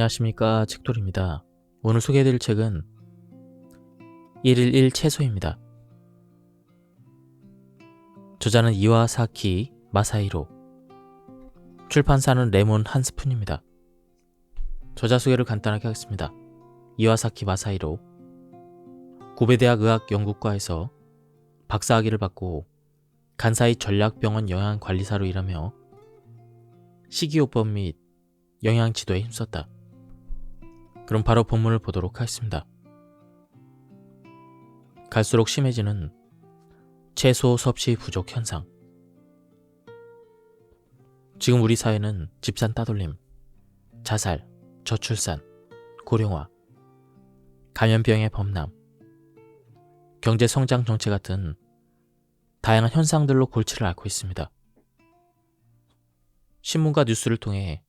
안녕하십니까, 책돌입니다. 오늘 소개해드릴 책은 111 채소입니다. 저자는 이와사키 마사히로, 출판사는 레몬 한 스푼입니다. 저자 소개를 간단하게 하겠습니다. 이와사키 마사히로, 고베대학 의학연구과에서 박사학위를 받고 간사이 전략병원 영양관리사로 일하며 식이요법 및 영양지도에 힘썼다. 그럼 바로 본문을 보도록 하겠습니다. 갈수록 심해지는 채소 섭취 부족 현상. 지금 우리 사회는 집산 따돌림, 자살, 저출산, 고령화, 감염병의 범람, 경제 성장 정체 같은 다양한 현상들로 골치를 앓고 있습니다. 신문과 뉴스를 통해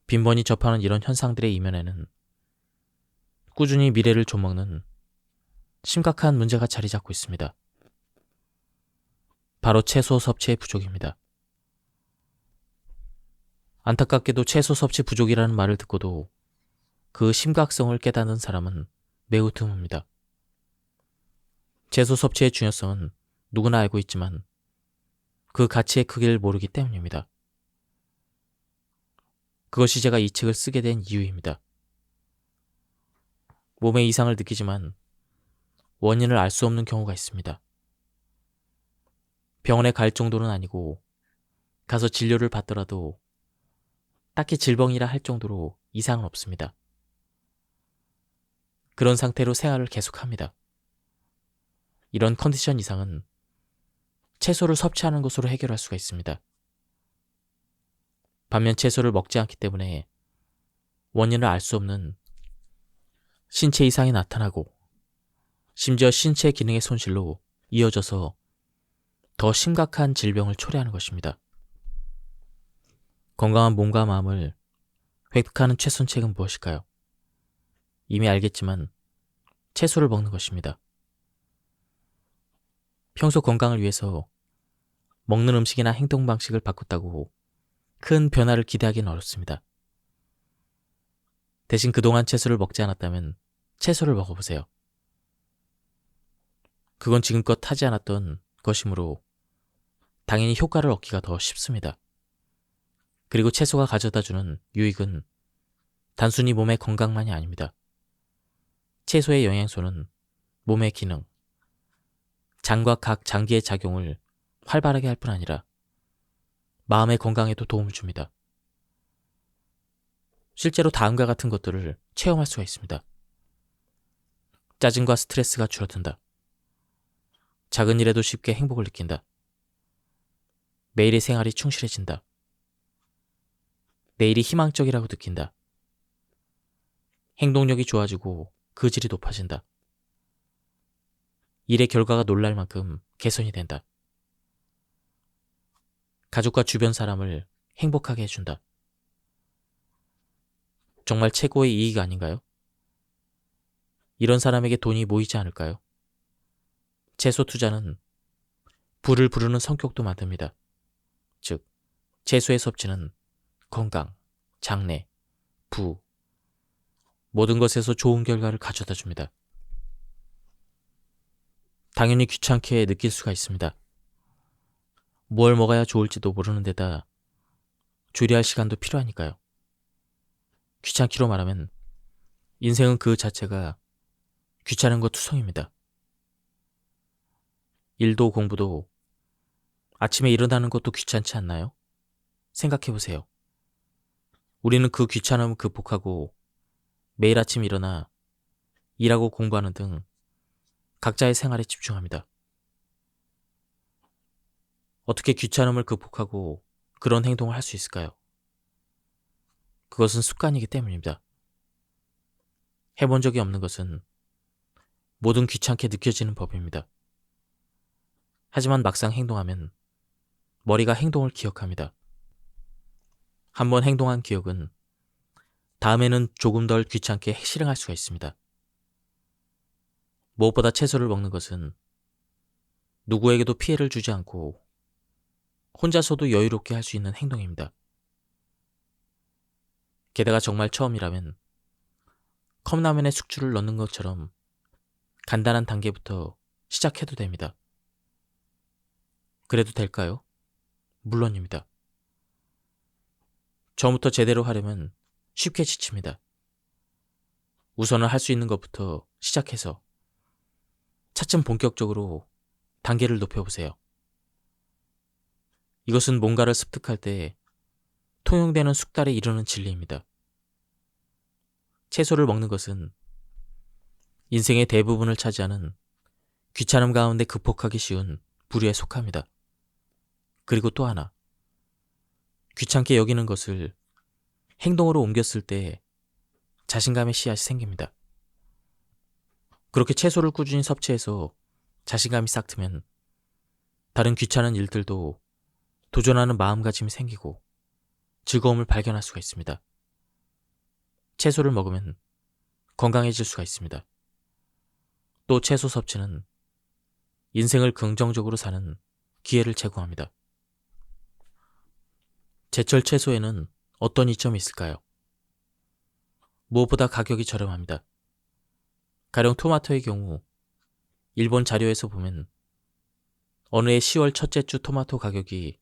빈번히 접하는 이런 현상들의 이면에는 꾸준히 미래를 좀먹는 심각한 문제가 자리 잡고 있습니다. 바로 채소 섭취의 부족입니다. 안타깝게도 채소 섭취 부족이라는 말을 듣고도 그 심각성을 깨닫는 사람은 매우 드뭅니다. 채소 섭취의 중요성은 누구나 알고 있지만 그 가치의 크기를 모르기 때문입니다. 그것이 제가 이 책을 쓰게 된 이유입니다. 몸에 이상을 느끼지만 원인을 알 수 없는 경우가 있습니다. 병원에 갈 정도는 아니고 가서 진료를 받더라도 딱히 질병이라 할 정도로 이상은 없습니다. 그런 상태로 생활을 계속합니다. 이런 컨디션 이상은 채소를 섭취하는 것으로 해결할 수가 있습니다. 반면 채소를 먹지 않기 때문에 원인을 알 수 없는 신체 이상이 나타나고 심지어 신체 기능의 손실로 이어져서 더 심각한 질병을 초래하는 것입니다. 건강한 몸과 마음을 획득하는 최선책은 무엇일까요? 이미 알겠지만 채소를 먹는 것입니다. 평소 건강을 위해서 먹는 음식이나 행동 방식을 바꿨다고 큰 변화를 기대하기는 어렵습니다. 대신 그동안 채소를 먹지 않았다면 채소를 먹어보세요. 그건 지금껏 하지 않았던 것이므로 당연히 효과를 얻기가 더 쉽습니다. 그리고 채소가 가져다주는 유익은 단순히 몸의 건강만이 아닙니다. 채소의 영양소는 몸의 기능, 장과 각 장기의 작용을 활발하게 할 뿐 아니라 마음의 건강에도 도움을 줍니다. 실제로 다음과 같은 것들을 체험할 수가 있습니다. 짜증과 스트레스가 줄어든다. 작은 일에도 쉽게 행복을 느낀다. 매일의 생활이 충실해진다. 내일이 희망적이라고 느낀다. 행동력이 좋아지고 그 질이 높아진다. 일의 결과가 놀랄 만큼 개선이 된다. 가족과 주변 사람을 행복하게 해준다. 정말 최고의 이익 아닌가요? 이런 사람에게 돈이 모이지 않을까요? 채소 투자는 부를 부르는 성격도 만듭니다. 즉, 채소의 섭취는 건강, 장래, 부, 모든 것에서 좋은 결과를 가져다 줍니다. 당연히 귀찮게 느낄 수가 있습니다. 뭘 먹어야 좋을지도 모르는 데다 조리할 시간도 필요하니까요. 귀찮기로 말하면 인생은 그 자체가 귀찮은 것 투성입니다. 일도 공부도 아침에 일어나는 것도 귀찮지 않나요? 생각해보세요. 우리는 그 귀찮음을 극복하고 매일 아침 일어나 일하고 공부하는 등 각자의 생활에 집중합니다. 어떻게 귀찮음을 극복하고 그런 행동을 할 수 있을까요? 그것은 습관이기 때문입니다. 해본 적이 없는 것은 뭐든 귀찮게 느껴지는 법입니다. 하지만 막상 행동하면 머리가 행동을 기억합니다. 한번 행동한 기억은 다음에는 조금 덜 귀찮게 실행할 수가 있습니다. 무엇보다 채소를 먹는 것은 누구에게도 피해를 주지 않고 혼자서도 여유롭게 할 수 있는 행동입니다. 게다가 정말 처음이라면 컵라면에 숙주를 넣는 것처럼 간단한 단계부터 시작해도 됩니다. 그래도 될까요? 물론입니다. 처음부터 제대로 하려면 쉽게 지칩니다. 우선은 할 수 있는 것부터 시작해서 차츰 본격적으로 단계를 높여보세요. 이것은 뭔가를 습득할 때 통용되는 숙달에 이르는 진리입니다. 채소를 먹는 것은 인생의 대부분을 차지하는 귀찮음 가운데 극복하기 쉬운 부류에 속합니다. 그리고 또 하나, 귀찮게 여기는 것을 행동으로 옮겼을 때 자신감의 씨앗이 생깁니다. 그렇게 채소를 꾸준히 섭취해서 자신감이 싹 트면 다른 귀찮은 일들도 도전하는 마음가짐이 생기고 즐거움을 발견할 수가 있습니다. 채소를 먹으면 건강해질 수가 있습니다. 또 채소 섭취는 인생을 긍정적으로 사는 기회를 제공합니다. 제철 채소에는 어떤 이점이 있을까요? 무엇보다 가격이 저렴합니다. 가령 토마토의 경우 일본 자료에서 보면 어느 해 10월 첫째 주 토마토 가격이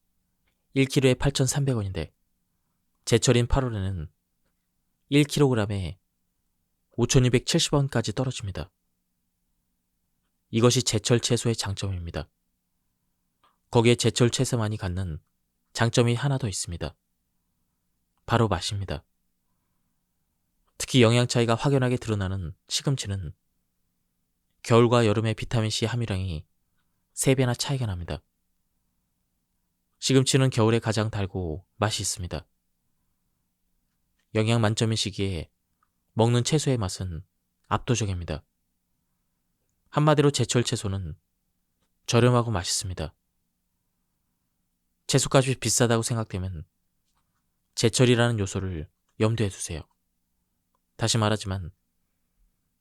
1kg에 8,300원인데 제철인 8월에는 1kg에 5,270원까지 떨어집니다. 이것이 제철 채소의 장점입니다. 거기에 제철 채소만이 갖는 장점이 하나 더 있습니다. 바로 맛입니다. 특히 영양 차이가 확연하게 드러나는 시금치는 겨울과 여름의 비타민C 함유량이 3배나 차이가 납니다. 시금치는 겨울에 가장 달고 맛이 있습니다. 영양 만점인 시기에 먹는 채소의 맛은 압도적입니다. 한마디로 제철 채소는 저렴하고 맛있습니다. 채소값이 비싸다고 생각되면 제철이라는 요소를 염두에 두세요. 다시 말하지만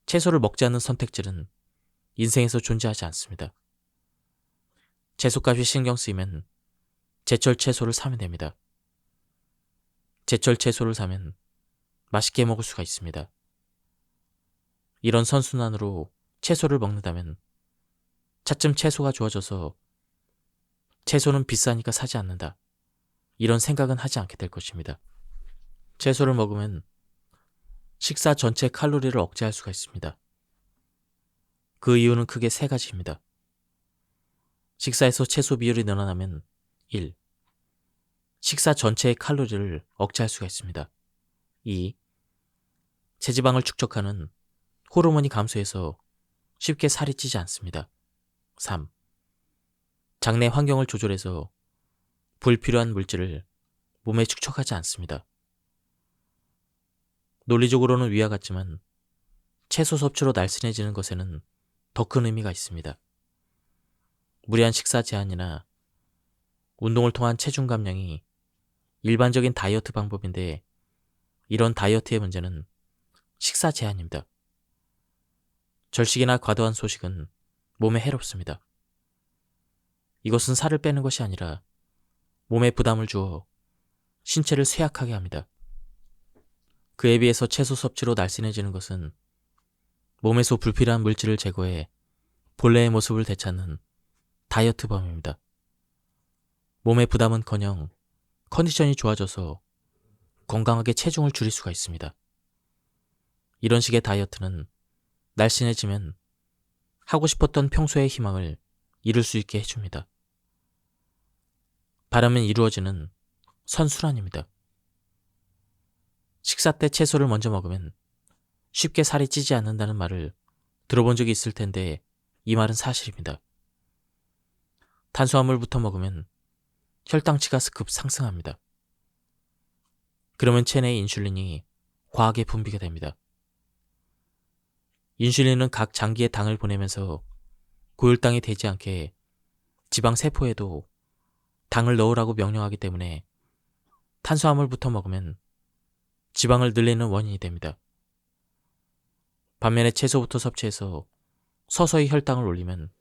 채소를 먹지 않는 선택지는 인생에서 존재하지 않습니다. 채소값이 신경 쓰이면 제철 채소를 사면 됩니다. 제철 채소를 사면 맛있게 먹을 수가 있습니다. 이런 선순환으로 채소를 먹는다면 차츰 채소가 좋아져서 채소는 비싸니까 사지 않는다. 이런 생각은 하지 않게 될 것입니다. 채소를 먹으면 식사 전체 칼로리를 억제할 수가 있습니다. 그 이유는 크게 3가지입니다. 식사에서 채소 비율이 늘어나면 1. 식사 전체의 칼로리를 억제할 수가 있습니다. 2. 체지방을 축적하는 호르몬이 감소해서 쉽게 살이 찌지 않습니다. 3. 장내 환경을 조절해서 불필요한 물질을 몸에 축적하지 않습니다. 논리적으로는 위와 같지만 채소 섭취로 날씬해지는 것에는 더 큰 의미가 있습니다. 무리한 식사 제한이나 운동을 통한 체중 감량이 일반적인 다이어트 방법인데 이런 다이어트의 문제는 식사 제한입니다. 절식이나 과도한 소식은 몸에 해롭습니다. 이것은 살을 빼는 것이 아니라 몸에 부담을 주어 신체를 쇠약하게 합니다. 그에 비해서 채소 섭취로 날씬해지는 것은 몸에서 불필요한 물질을 제거해 본래의 모습을 되찾는 다이어트범입니다. 몸의 부담은커녕 컨디션이 좋아져서 건강하게 체중을 줄일 수가 있습니다. 이런 식의 다이어트는 날씬해지면 하고 싶었던 평소의 희망을 이룰 수 있게 해줍니다. 바라면 이루어지는 선순환입니다. 식사 때 채소를 먼저 먹으면 쉽게 살이 찌지 않는다는 말을 들어본 적이 있을 텐데 이 말은 사실입니다. 탄수화물부터 먹으면 혈당치가 급 상승합니다. 그러면 체내의 인슐린이 과하게 분비가 됩니다. 인슐린은 각 장기에 당을 보내면서 고혈당이 되지 않게 지방 세포에도 당을 넣으라고 명령하기 때문에 탄수화물부터 먹으면 지방을 늘리는 원인이 됩니다. 반면에 채소부터 섭취해서 서서히 혈당을 올리면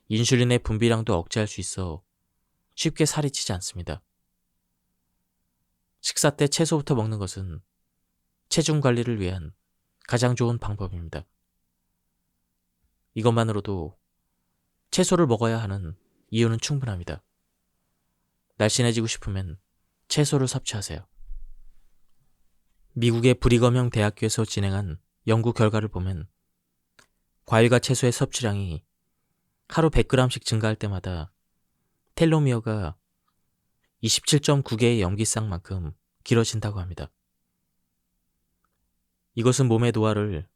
인슐린의 분비량도 억제할 수 있어 쉽게 살이 찌지 않습니다. 식사 때 채소부터 먹는 것은 체중 관리를 위한 가장 좋은 방법입니다. 이것만으로도 채소를 먹어야 하는 이유는 충분합니다. 날씬해지고 싶으면 채소를 섭취하세요. 미국의 브리검형 대학교에서 진행한 연구 결과를 보면 과일과 채소의 섭취량이 하루 100g씩 증가할 때마다 텔로미어가 27.9개의 염기쌍만큼 길어진다고 합니다. 이것은 몸의 노화를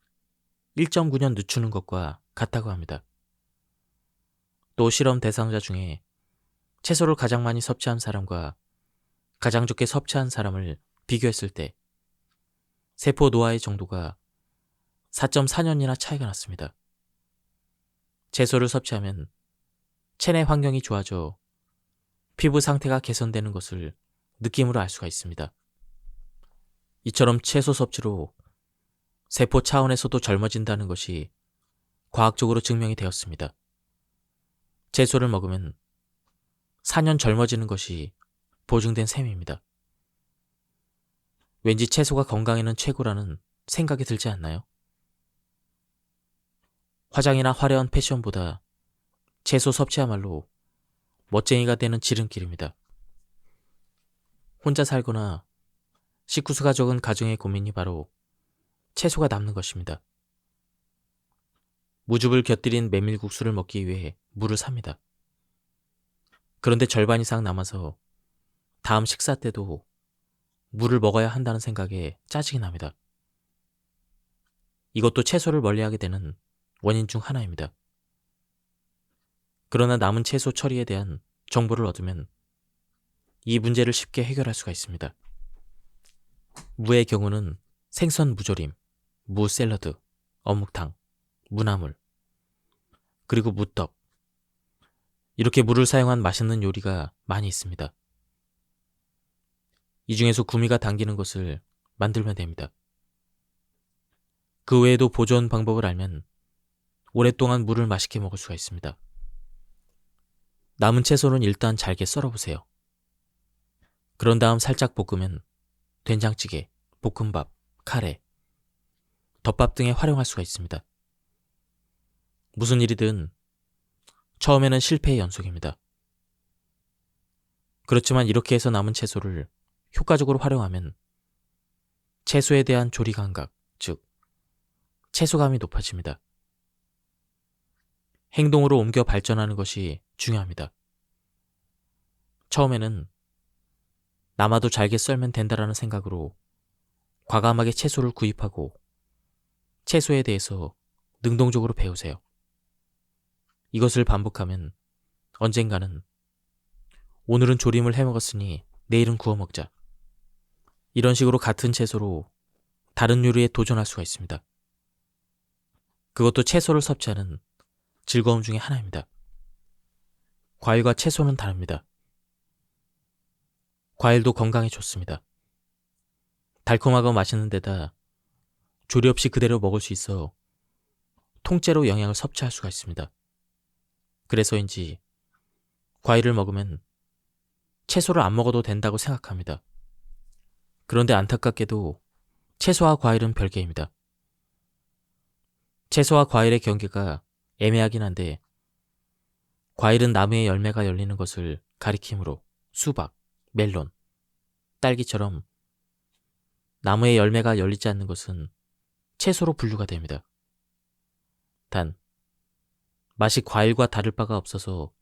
1.9년 늦추는 것과 같다고 합니다. 또 실험 대상자 중에 채소를 가장 많이 섭취한 사람과 가장 적게 섭취한 사람을 비교했을 때 세포 노화의 정도가 4.4년이나 차이가 났습니다. 채소를 섭취하면 체내 환경이 좋아져 피부 상태가 개선되는 것을 느낌으로 알 수가 있습니다. 이처럼 채소 섭취로 세포 차원에서도 젊어진다는 것이 과학적으로 증명이 되었습니다. 채소를 먹으면 4년 젊어지는 것이 보증된 셈입니다. 왠지 채소가 건강에는 최고라는 생각이 들지 않나요? 화장이나 화려한 패션보다 채소 섭취야말로 멋쟁이가 되는 지름길입니다. 혼자 살거나 식구수가 적은 가정의 고민이 바로 채소가 남는 것입니다. 무즙을 곁들인 메밀국수를 먹기 위해 물을 삽니다. 그런데 절반 이상 남아서 다음 식사 때도 물을 먹어야 한다는 생각에 짜증이 납니다. 이것도 채소를 멀리하게 되는 원인 중 하나입니다. 그러나 남은 채소 처리에 대한 정보를 얻으면 이 문제를 쉽게 해결할 수가 있습니다. 무의 경우는 생선 무조림, 무 샐러드, 어묵탕, 무나물, 그리고 무떡, 이렇게 무를 사용한 맛있는 요리가 많이 있습니다. 이 중에서 구미가 당기는 것을 만들면 됩니다. 그 외에도 보존 방법을 알면 오랫동안 무를 맛있게 먹을 수가 있습니다. 남은 채소는 일단 잘게 썰어보세요. 그런 다음 살짝 볶으면 된장찌개, 볶음밥, 카레, 덮밥 등에 활용할 수가 있습니다. 무슨 일이든 처음에는 실패의 연속입니다. 그렇지만 이렇게 해서 남은 채소를 효과적으로 활용하면 채소에 대한 조리 감각, 즉 채소감이 높아집니다. 행동으로 옮겨 발전하는 것이 중요합니다. 처음에는 남아도 잘게 썰면 된다라는 생각으로 과감하게 채소를 구입하고 채소에 대해서 능동적으로 배우세요. 이것을 반복하면 언젠가는 오늘은 조림을 해먹었으니 내일은 구워 먹자. 이런 식으로 같은 채소로 다른 요리에 도전할 수가 있습니다. 그것도 채소를 섭취하는 즐거움 중에 하나입니다. 과일과 채소는 다릅니다. 과일도 건강에 좋습니다. 달콤하고 맛있는 데다 조리 없이 그대로 먹을 수 있어 통째로 영양을 섭취할 수가 있습니다. 그래서인지 과일을 먹으면 채소를 안 먹어도 된다고 생각합니다. 그런데 안타깝게도 채소와 과일은 별개입니다. 채소와 과일의 경계가 애매하긴 한데 과일은 나무에 열매가 열리는 것을 가리키므로 수박, 멜론, 딸기처럼 나무에 열매가 열리지 않는 것은 채소로 분류가 됩니다. 단 맛이 과일과 다를 바가 없어서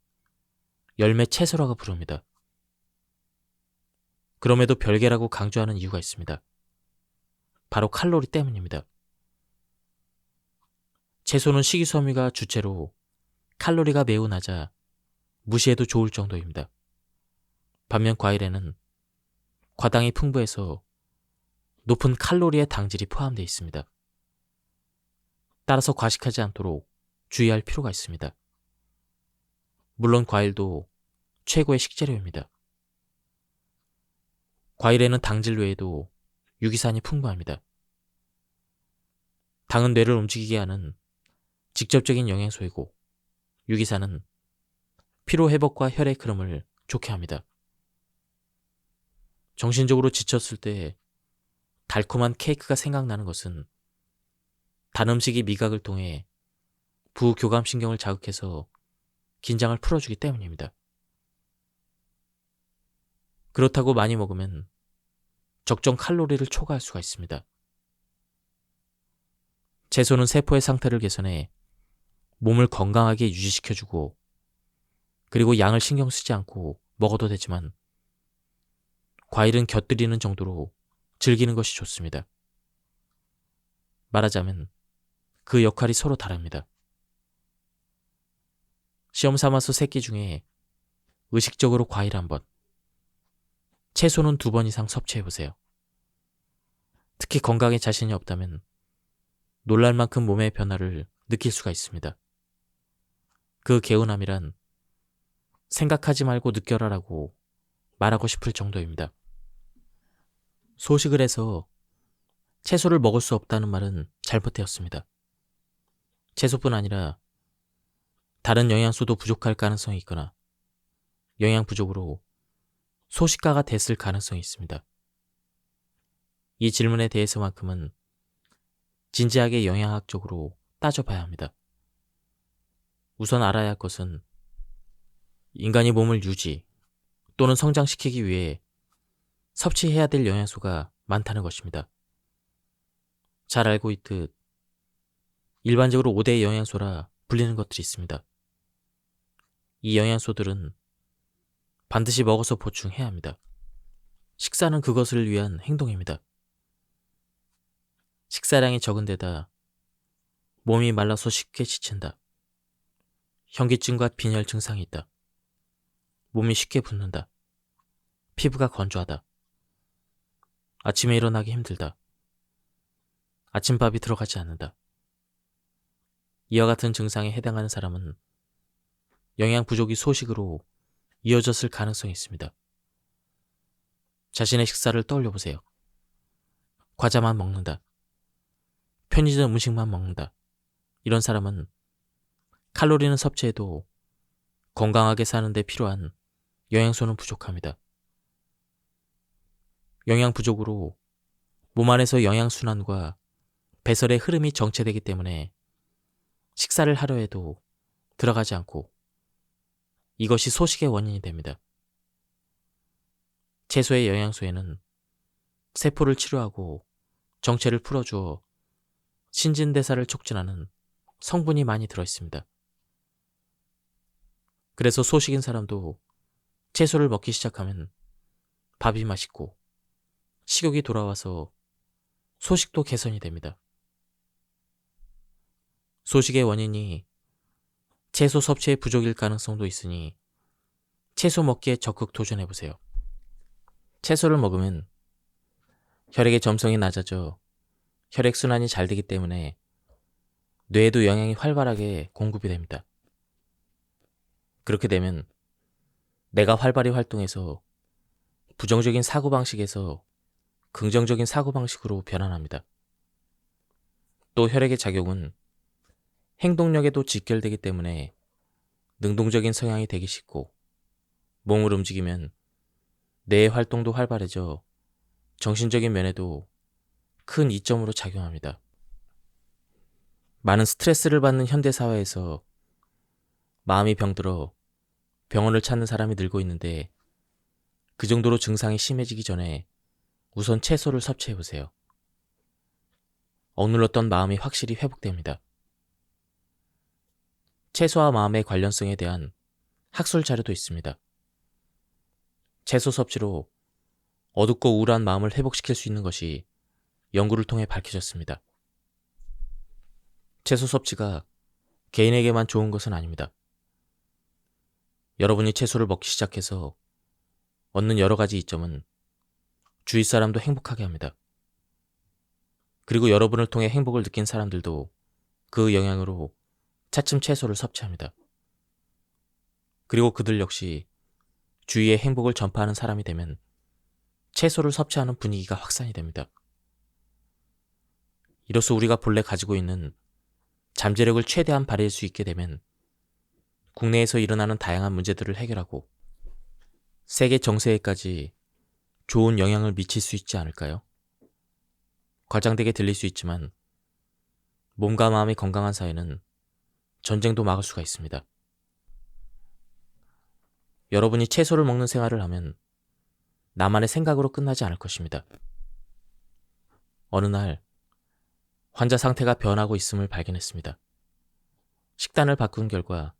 열매 채소라고 부릅니다. 그럼에도 별개라고 강조하는 이유가 있습니다. 바로 칼로리 때문입니다. 채소는 식이섬유가 주체로 칼로리가 매우 낮아 무시해도 좋을 정도입니다. 반면 과일에는 과당이 풍부해서 높은 칼로리의 당질이 포함되어 있습니다. 따라서 과식하지 않도록 주의할 필요가 있습니다. 물론 과일도 최고의 식재료입니다. 과일에는 당질 외에도 유기산이 풍부합니다. 당은 뇌를 움직이게 하는 직접적인 영양소이고 유기산은 피로 회복과 혈액 흐름을 좋게 합니다. 정신적으로 지쳤을 때 달콤한 케이크가 생각나는 것은 단 음식이 미각을 통해 부교감신경을 자극해서 긴장을 풀어주기 때문입니다. 그렇다고 많이 먹으면 적정 칼로리를 초과할 수가 있습니다. 채소는 세포의 상태를 개선해 몸을 건강하게 유지시켜주고 그리고 양을 신경 쓰지 않고 먹어도 되지만 과일은 곁들이는 정도로 즐기는 것이 좋습니다. 말하자면 그 역할이 서로 다릅니다. 시험 삼아서 3끼 중에 의식적으로 과일 1번, 채소는 2번 이상 섭취해보세요. 특히 건강에 자신이 없다면 놀랄 만큼 몸의 변화를 느낄 수가 있습니다. 그 개운함이란 생각하지 말고 느껴라라고 말하고 싶을 정도입니다. 소식을 해서 채소를 먹을 수 없다는 말은 잘못되었습니다. 채소뿐 아니라 다른 영양소도 부족할 가능성이 있거나 영양 부족으로 소식가가 됐을 가능성이 있습니다. 이 질문에 대해서만큼은 진지하게 영양학적으로 따져봐야 합니다. 우선 알아야 할 것은 인간이 몸을 유지 또는 성장시키기 위해 섭취해야 될 영양소가 많다는 것입니다. 잘 알고 있듯 일반적으로 5대 영양소라 불리는 것들이 있습니다. 이 영양소들은 반드시 먹어서 보충해야 합니다. 식사는 그것을 위한 행동입니다. 식사량이 적은 데다 몸이 말라서 쉽게 지친다. 현기증과 빈혈 증상이 있다. 몸이 쉽게 붓는다. 피부가 건조하다. 아침에 일어나기 힘들다. 아침밥이 들어가지 않는다. 이와 같은 증상에 해당하는 사람은 영양 부족이 소식으로 이어졌을 가능성이 있습니다. 자신의 식사를 떠올려 보세요. 과자만 먹는다. 편의점 음식만 먹는다. 이런 사람은 칼로리는 섭취해도 건강하게 사는 데 필요한 영양소는 부족합니다. 영양 부족으로 몸 안에서 영양순환과 배설의 흐름이 정체되기 때문에 식사를 하려 해도 들어가지 않고 이것이 소식의 원인이 됩니다. 채소의 영양소에는 세포를 치료하고 정체를 풀어주어 신진대사를 촉진하는 성분이 많이 들어있습니다. 그래서 소식인 사람도 채소를 먹기 시작하면 밥이 맛있고 식욕이 돌아와서 소식도 개선이 됩니다. 소식의 원인이 채소 섭취의 부족일 가능성도 있으니 채소 먹기에 적극 도전해보세요. 채소를 먹으면 혈액의 점성이 낮아져 혈액순환이 잘 되기 때문에 뇌에도 영양이 활발하게 공급이 됩니다. 그렇게 되면 뇌가 활발히 활동해서 부정적인 사고방식에서 긍정적인 사고방식으로 변환합니다. 또 혈액의 작용은 행동력에도 직결되기 때문에 능동적인 성향이 되기 쉽고 몸을 움직이면 뇌의 활동도 활발해져 정신적인 면에도 큰 이점으로 작용합니다. 많은 스트레스를 받는 현대사회에서 마음이 병들어 병원을 찾는 사람이 늘고 있는데 그 정도로 증상이 심해지기 전에 우선 채소를 섭취해보세요. 억눌렀던 마음이 확실히 회복됩니다. 채소와 마음의 관련성에 대한 학술 자료도 있습니다. 채소 섭취로 어둡고 우울한 마음을 회복시킬 수 있는 것이 연구를 통해 밝혀졌습니다. 채소 섭취가 개인에게만 좋은 것은 아닙니다. 여러분이 채소를 먹기 시작해서 얻는 여러 가지 이점은 주위 사람도 행복하게 합니다. 그리고 여러분을 통해 행복을 느낀 사람들도 그 영향으로 차츰 채소를 섭취합니다. 그리고 그들 역시 주위에 행복을 전파하는 사람이 되면 채소를 섭취하는 분위기가 확산이 됩니다. 이로써 우리가 본래 가지고 있는 잠재력을 최대한 발휘할 수 있게 되면 국내에서 일어나는 다양한 문제들을 해결하고 세계 정세에까지 좋은 영향을 미칠 수 있지 않을까요? 과장되게 들릴 수 있지만 몸과 마음이 건강한 사회는 전쟁도 막을 수가 있습니다. 여러분이 채소를 먹는 생활을 하면 나만의 생각으로 끝나지 않을 것입니다. 어느 날 환자 상태가 변하고 있음을 발견했습니다. 식단을 바꾼 결과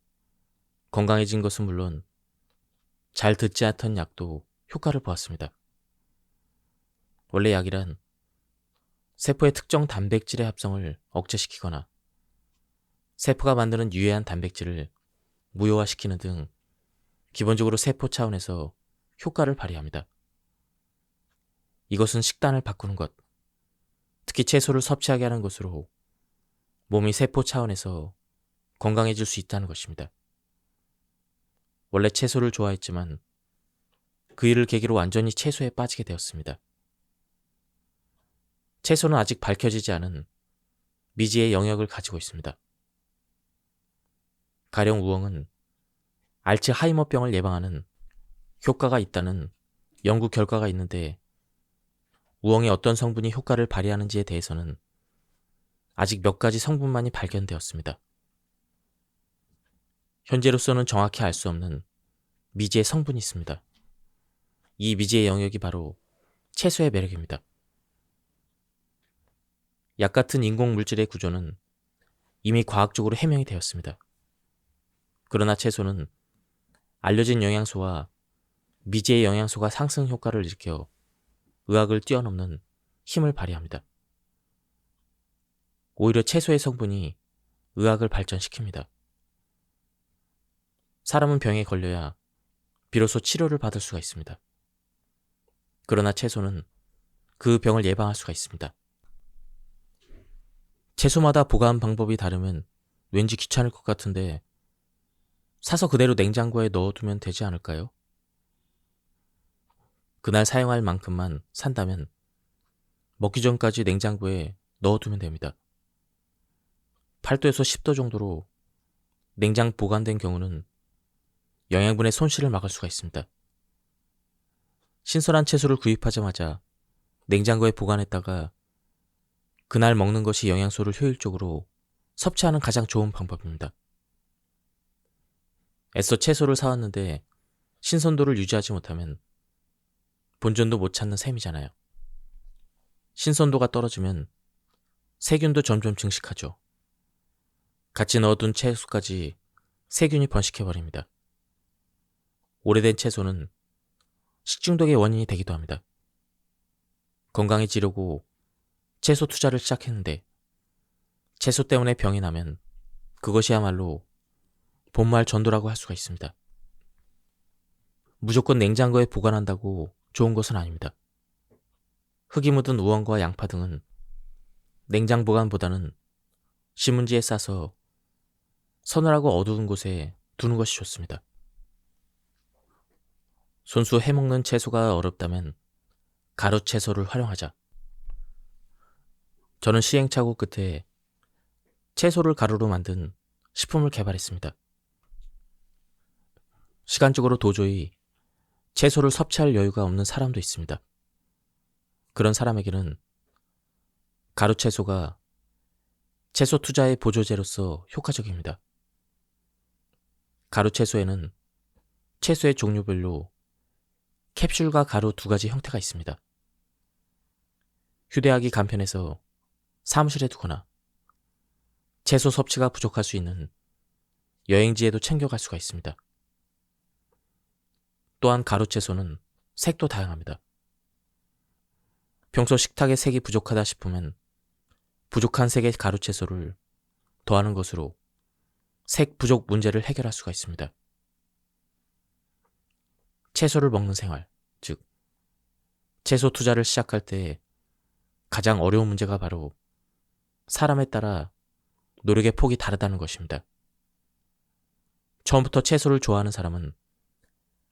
건강해진 것은 물론 잘 듣지 않던 약도 효과를 보았습니다. 원래 약이란 세포의 특정 단백질의 합성을 억제시키거나 세포가 만드는 유해한 단백질을 무효화시키는 등 기본적으로 세포 차원에서 효과를 발휘합니다. 이것은 식단을 바꾸는 것, 특히 채소를 섭취하게 하는 것으로 몸이 세포 차원에서 건강해질 수 있다는 것입니다. 원래 채소를 좋아했지만 그 일을 계기로 완전히 채소에 빠지게 되었습니다. 채소는 아직 밝혀지지 않은 미지의 영역을 가지고 있습니다. 가령 우엉은 알츠하이머병을 예방하는 효과가 있다는 연구 결과가 있는데 우엉의 어떤 성분이 효과를 발휘하는지에 대해서는 아직 몇 가지 성분만이 발견되었습니다. 현재로서는 정확히 알 수 없는 미지의 성분이 있습니다. 이 미지의 영역이 바로 채소의 매력입니다. 약 같은 인공 물질의 구조는 이미 과학적으로 해명이 되었습니다. 그러나 채소는 알려진 영양소와 미지의 영양소가 상승 효과를 일으켜 의학을 뛰어넘는 힘을 발휘합니다. 오히려 채소의 성분이 의학을 발전시킵니다. 사람은 병에 걸려야 비로소 치료를 받을 수가 있습니다. 그러나 채소는 그 병을 예방할 수가 있습니다. 채소마다 보관 방법이 다르면 왠지 귀찮을 것 같은데 사서 그대로 냉장고에 넣어두면 되지 않을까요? 그날 사용할 만큼만 산다면 먹기 전까지 냉장고에 넣어두면 됩니다. 8도에서 10도 정도로 냉장 보관된 경우는 영양분의 손실을 막을 수가 있습니다. 신선한 채소를 구입하자마자 냉장고에 보관했다가 그날 먹는 것이 영양소를 효율적으로 섭취하는 가장 좋은 방법입니다. 애써 채소를 사왔는데 신선도를 유지하지 못하면 본전도 못 찾는 셈이잖아요. 신선도가 떨어지면 세균도 점점 증식하죠. 같이 넣어둔 채소까지 세균이 번식해버립니다. 오래된 채소는 식중독의 원인이 되기도 합니다. 건강해지려고 채소 투자를 시작했는데 채소 때문에 병이 나면 그것이야말로 본말 전도라고 할 수가 있습니다. 무조건 냉장고에 보관한다고 좋은 것은 아닙니다. 흙이 묻은 우엉과 양파 등은 냉장 보관보다는 신문지에 싸서 서늘하고 어두운 곳에 두는 것이 좋습니다. 손수 해먹는 채소가 어렵다면 가루 채소를 활용하자. 저는 시행착오 끝에 채소를 가루로 만든 식품을 개발했습니다. 시간적으로 도저히 채소를 섭취할 여유가 없는 사람도 있습니다. 그런 사람에게는 가루 채소가 채소 투자의 보조제로서 효과적입니다. 가루 채소에는 채소의 종류별로 캡슐과 가루 두 가지 형태가 있습니다. 휴대하기 간편해서 사무실에 두거나 채소 섭취가 부족할 수 있는 여행지에도 챙겨갈 수가 있습니다. 또한 가루 채소는 색도 다양합니다. 평소 식탁에 색이 부족하다 싶으면 부족한 색의 가루 채소를 더하는 것으로 색 부족 문제를 해결할 수가 있습니다. 채소를 먹는 생활, 즉 채소 투자를 시작할 때 가장 어려운 문제가 바로 사람에 따라 노력의 폭이 다르다는 것입니다. 처음부터 채소를 좋아하는 사람은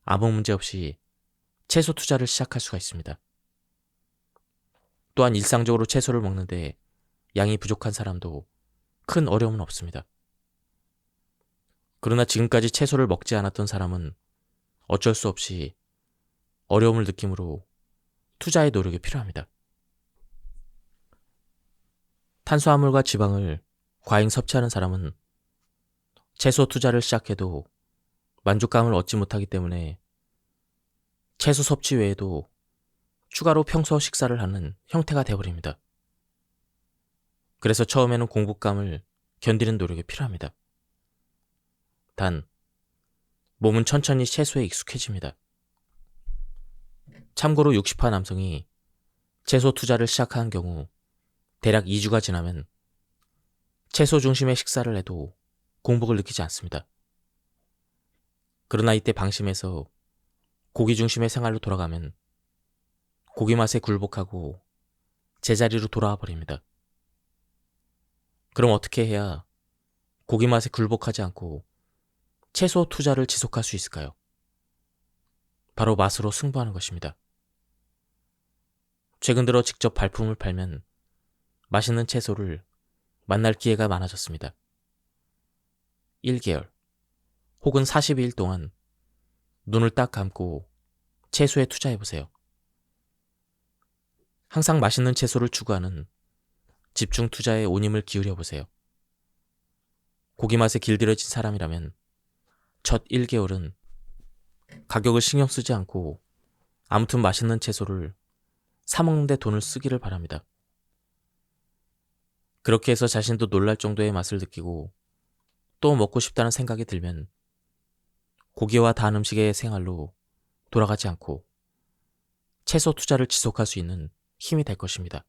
아무 문제 없이 채소 투자를 시작할 수가 있습니다. 또한 일상적으로 채소를 먹는데 양이 부족한 사람도 큰 어려움은 없습니다. 그러나 지금까지 채소를 먹지 않았던 사람은 어쩔 수 없이 어려움을 느끼므로 투자의 노력이 필요합니다. 탄수화물과 지방을 과잉 섭취하는 사람은 채소 투자를 시작해도 만족감을 얻지 못하기 때문에 채소 섭취 외에도 추가로 평소 식사를 하는 형태가 되어버립니다. 그래서 처음에는 공복감을 견디는 노력이 필요합니다. 단, 몸은 천천히 채소에 익숙해집니다. 참고로 60화 남성이 채소 투자를 시작한 경우 대략 2주가 지나면 채소 중심의 식사를 해도 공복을 느끼지 않습니다. 그러나 이때 방심해서 고기 중심의 생활로 돌아가면 고기 맛에 굴복하고 제자리로 돌아와 버립니다. 그럼 어떻게 해야 고기 맛에 굴복하지 않고 채소 투자를 지속할 수 있을까요? 바로 맛으로 승부하는 것입니다. 최근 들어 직접 발품을 팔면 맛있는 채소를 만날 기회가 많아졌습니다. 1개월 혹은 42일 동안 눈을 딱 감고 채소에 투자해보세요. 항상 맛있는 채소를 추구하는 집중 투자에 온 힘을 기울여보세요. 고기 맛에 길들여진 사람이라면 첫 1개월은 가격을 신경 쓰지 않고 아무튼 맛있는 채소를 사먹는 데 돈을 쓰기를 바랍니다. 그렇게 해서 자신도 놀랄 정도의 맛을 느끼고 또 먹고 싶다는 생각이 들면 고기와 단 음식의 생활로 돌아가지 않고 채소 투자를 지속할 수 있는 힘이 될 것입니다.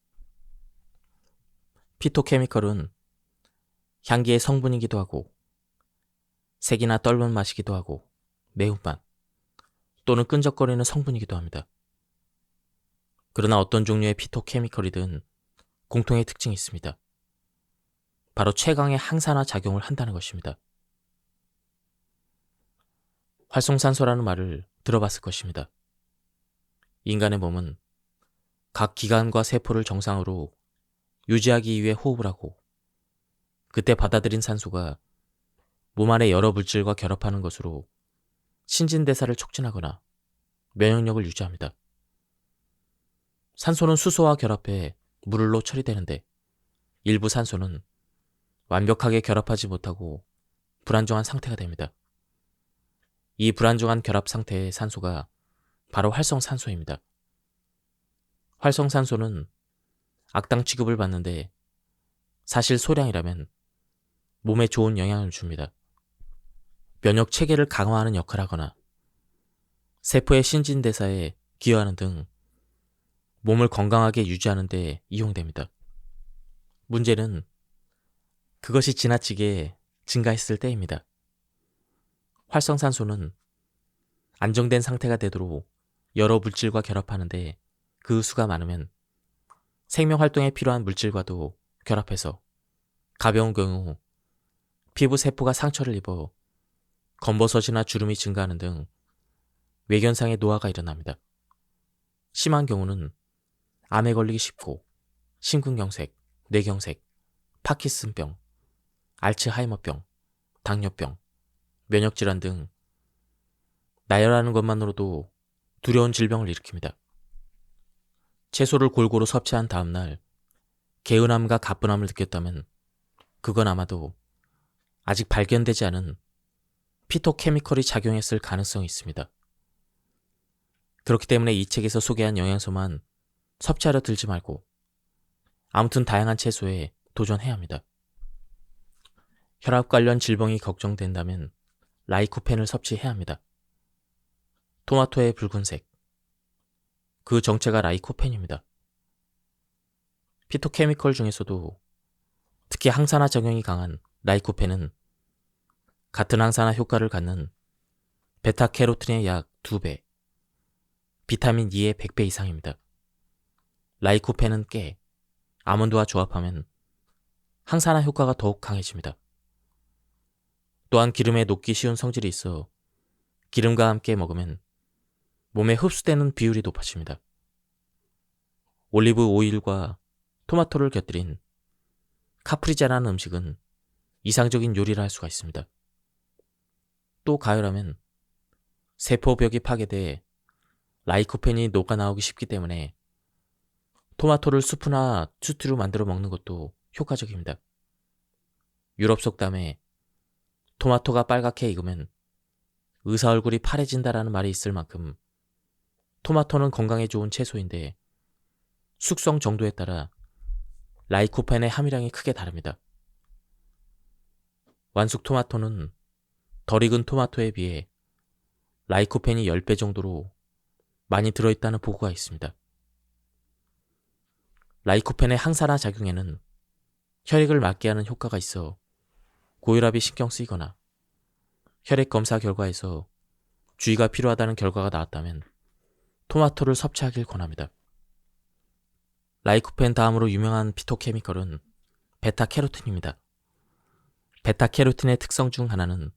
피토케미컬은 향기의 성분이기도 하고 색이나 떫은 맛이기도 하고 매운맛 또는 끈적거리는 성분이기도 합니다. 그러나 어떤 종류의 피토케미컬이든 공통의 특징이 있습니다. 바로 최강의 항산화 작용을 한다는 것입니다. 활성산소라는 말을 들어봤을 것입니다. 인간의 몸은 각 기관과 세포를 정상으로 유지하기 위해 호흡을 하고 그때 받아들인 산소가 몸 안의 여러 물질과 결합하는 것으로 신진대사를 촉진하거나 면역력을 유지합니다. 산소는 수소와 결합해 물로 처리되는데 일부 산소는 완벽하게 결합하지 못하고 불안정한 상태가 됩니다. 이 불안정한 결합 상태의 산소가 바로 활성산소입니다. 활성산소는 악당 취급을 받는데 사실 소량이라면 몸에 좋은 영향을 줍니다. 면역 체계를 강화하는 역할을 하거나 세포의 신진대사에 기여하는 등 몸을 건강하게 유지하는 데 이용됩니다. 문제는 그것이 지나치게 증가했을 때입니다. 활성산소는 안정된 상태가 되도록 여러 물질과 결합하는데 그 수가 많으면 생명활동에 필요한 물질과도 결합해서 가벼운 경우 피부 세포가 상처를 입어 검버섯이나 주름이 증가하는 등 외견상의 노화가 일어납니다. 심한 경우는 암에 걸리기 쉽고 심근경색, 뇌경색, 파킨슨병, 알츠하이머병, 당뇨병, 면역질환 등 나열하는 것만으로도 두려운 질병을 일으킵니다. 채소를 골고루 섭취한 다음날 개운함과 가뿐함을 느꼈다면 그건 아마도 아직 발견되지 않은 피토케미컬이 작용했을 가능성이 있습니다. 그렇기 때문에 이 책에서 소개한 영양소만 섭취하려 들지 말고 아무튼 다양한 채소에 도전해야 합니다. 혈압 관련 질병이 걱정된다면 라이코펜을 섭취해야 합니다. 토마토의 붉은색, 그 정체가 라이코펜입니다. 피토케미컬 중에서도 특히 항산화 작용이 강한 라이코펜은 같은 항산화 효과를 갖는 베타캐로틴의 약 2배, 비타민 E의 100배 이상입니다. 라이코펜은 깨, 아몬드와 조합하면 항산화 효과가 더욱 강해집니다. 또한 기름에 녹기 쉬운 성질이 있어 기름과 함께 먹으면 몸에 흡수되는 비율이 높아집니다. 올리브 오일과 토마토를 곁들인 카프리자라는 음식은 이상적인 요리를 할 수가 있습니다. 또 가열하면 세포벽이 파괴돼 라이코펜이 녹아나오기 쉽기 때문에 토마토를 수프나 스튜로 만들어 먹는 것도 효과적입니다. 유럽 속담에 토마토가 빨갛게 익으면 의사 얼굴이 파래진다라는 말이 있을 만큼 토마토는 건강에 좋은 채소인데 숙성 정도에 따라 라이코펜의 함유량이 크게 다릅니다. 완숙 토마토는 덜 익은 토마토에 비해 라이코펜이 10배 정도로 많이 들어있다는 보고가 있습니다. 라이코펜의 항산화 작용에는 혈액을 맑게 하는 효과가 있어 고혈압이 신경 쓰이거나 혈액 검사 결과에서 주의가 필요하다는 결과가 나왔다면 토마토를 섭취하길 권합니다. 라이코펜 다음으로 유명한 피토케미컬은 베타캐로틴입니다. 베타캐로틴의 특성 중 하나는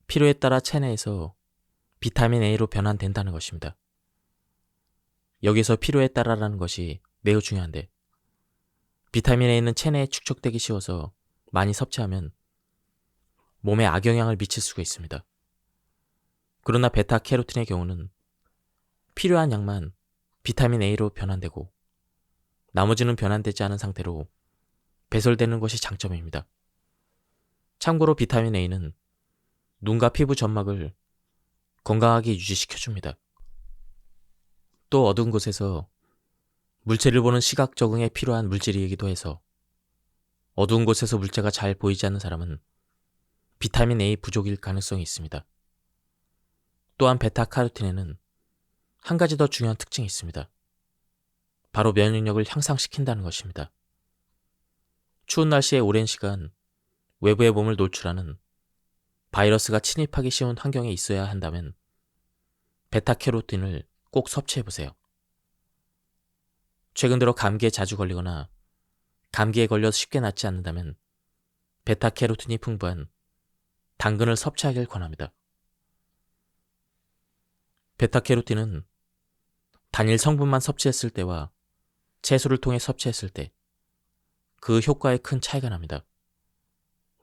필요에 따라 체내에서 비타민 A로 변환된다는 것입니다. 여기서 필요에 따라라는 것이 매우 중요한데 비타민 A는 체내에 축적되기 쉬워서 많이 섭취하면 몸에 악영향을 미칠 수가 있습니다. 그러나 베타캐로틴의 경우는 필요한 양만 비타민 A로 변환되고 나머지는 변환되지 않은 상태로 배설되는 것이 장점입니다. 참고로 비타민 A는 눈과 피부 점막을 건강하게 유지시켜줍니다. 또 어두운 곳에서 물체를 보는 시각 적응에 필요한 물질이기도 해서 어두운 곳에서 물체가 잘 보이지 않는 사람은 비타민 A 부족일 가능성이 있습니다. 또한 베타카로틴에는 한 가지 더 중요한 특징이 있습니다. 바로 면역력을 향상시킨다는 것입니다. 추운 날씨에 오랜 시간 외부의 몸을 노출하는 바이러스가 침입하기 쉬운 환경에 있어야 한다면 베타캐로틴을 꼭 섭취해보세요. 최근 들어 감기에 자주 걸리거나 감기에 걸려 쉽게 낫지 않는다면 베타캐로틴이 풍부한 당근을 섭취하길 권합니다. 베타캐로틴은 단일 성분만 섭취했을 때와 채소를 통해 섭취했을 때 그 효과에 큰 차이가 납니다.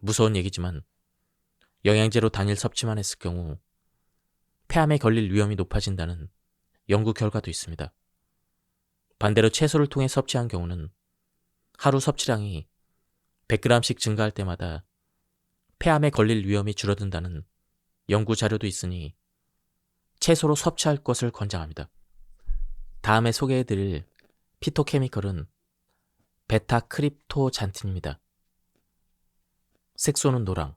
무서운 얘기지만 영양제로 단일 섭취만 했을 경우 폐암에 걸릴 위험이 높아진다는 연구 결과도 있습니다. 반대로 채소를 통해 섭취한 경우는 하루 섭취량이 100g씩 증가할 때마다 폐암에 걸릴 위험이 줄어든다는 연구 자료도 있으니 채소로 섭취할 것을 권장합니다. 다음에 소개해드릴 피토케미컬은 베타크립토잔틴입니다. 색소는 노랑,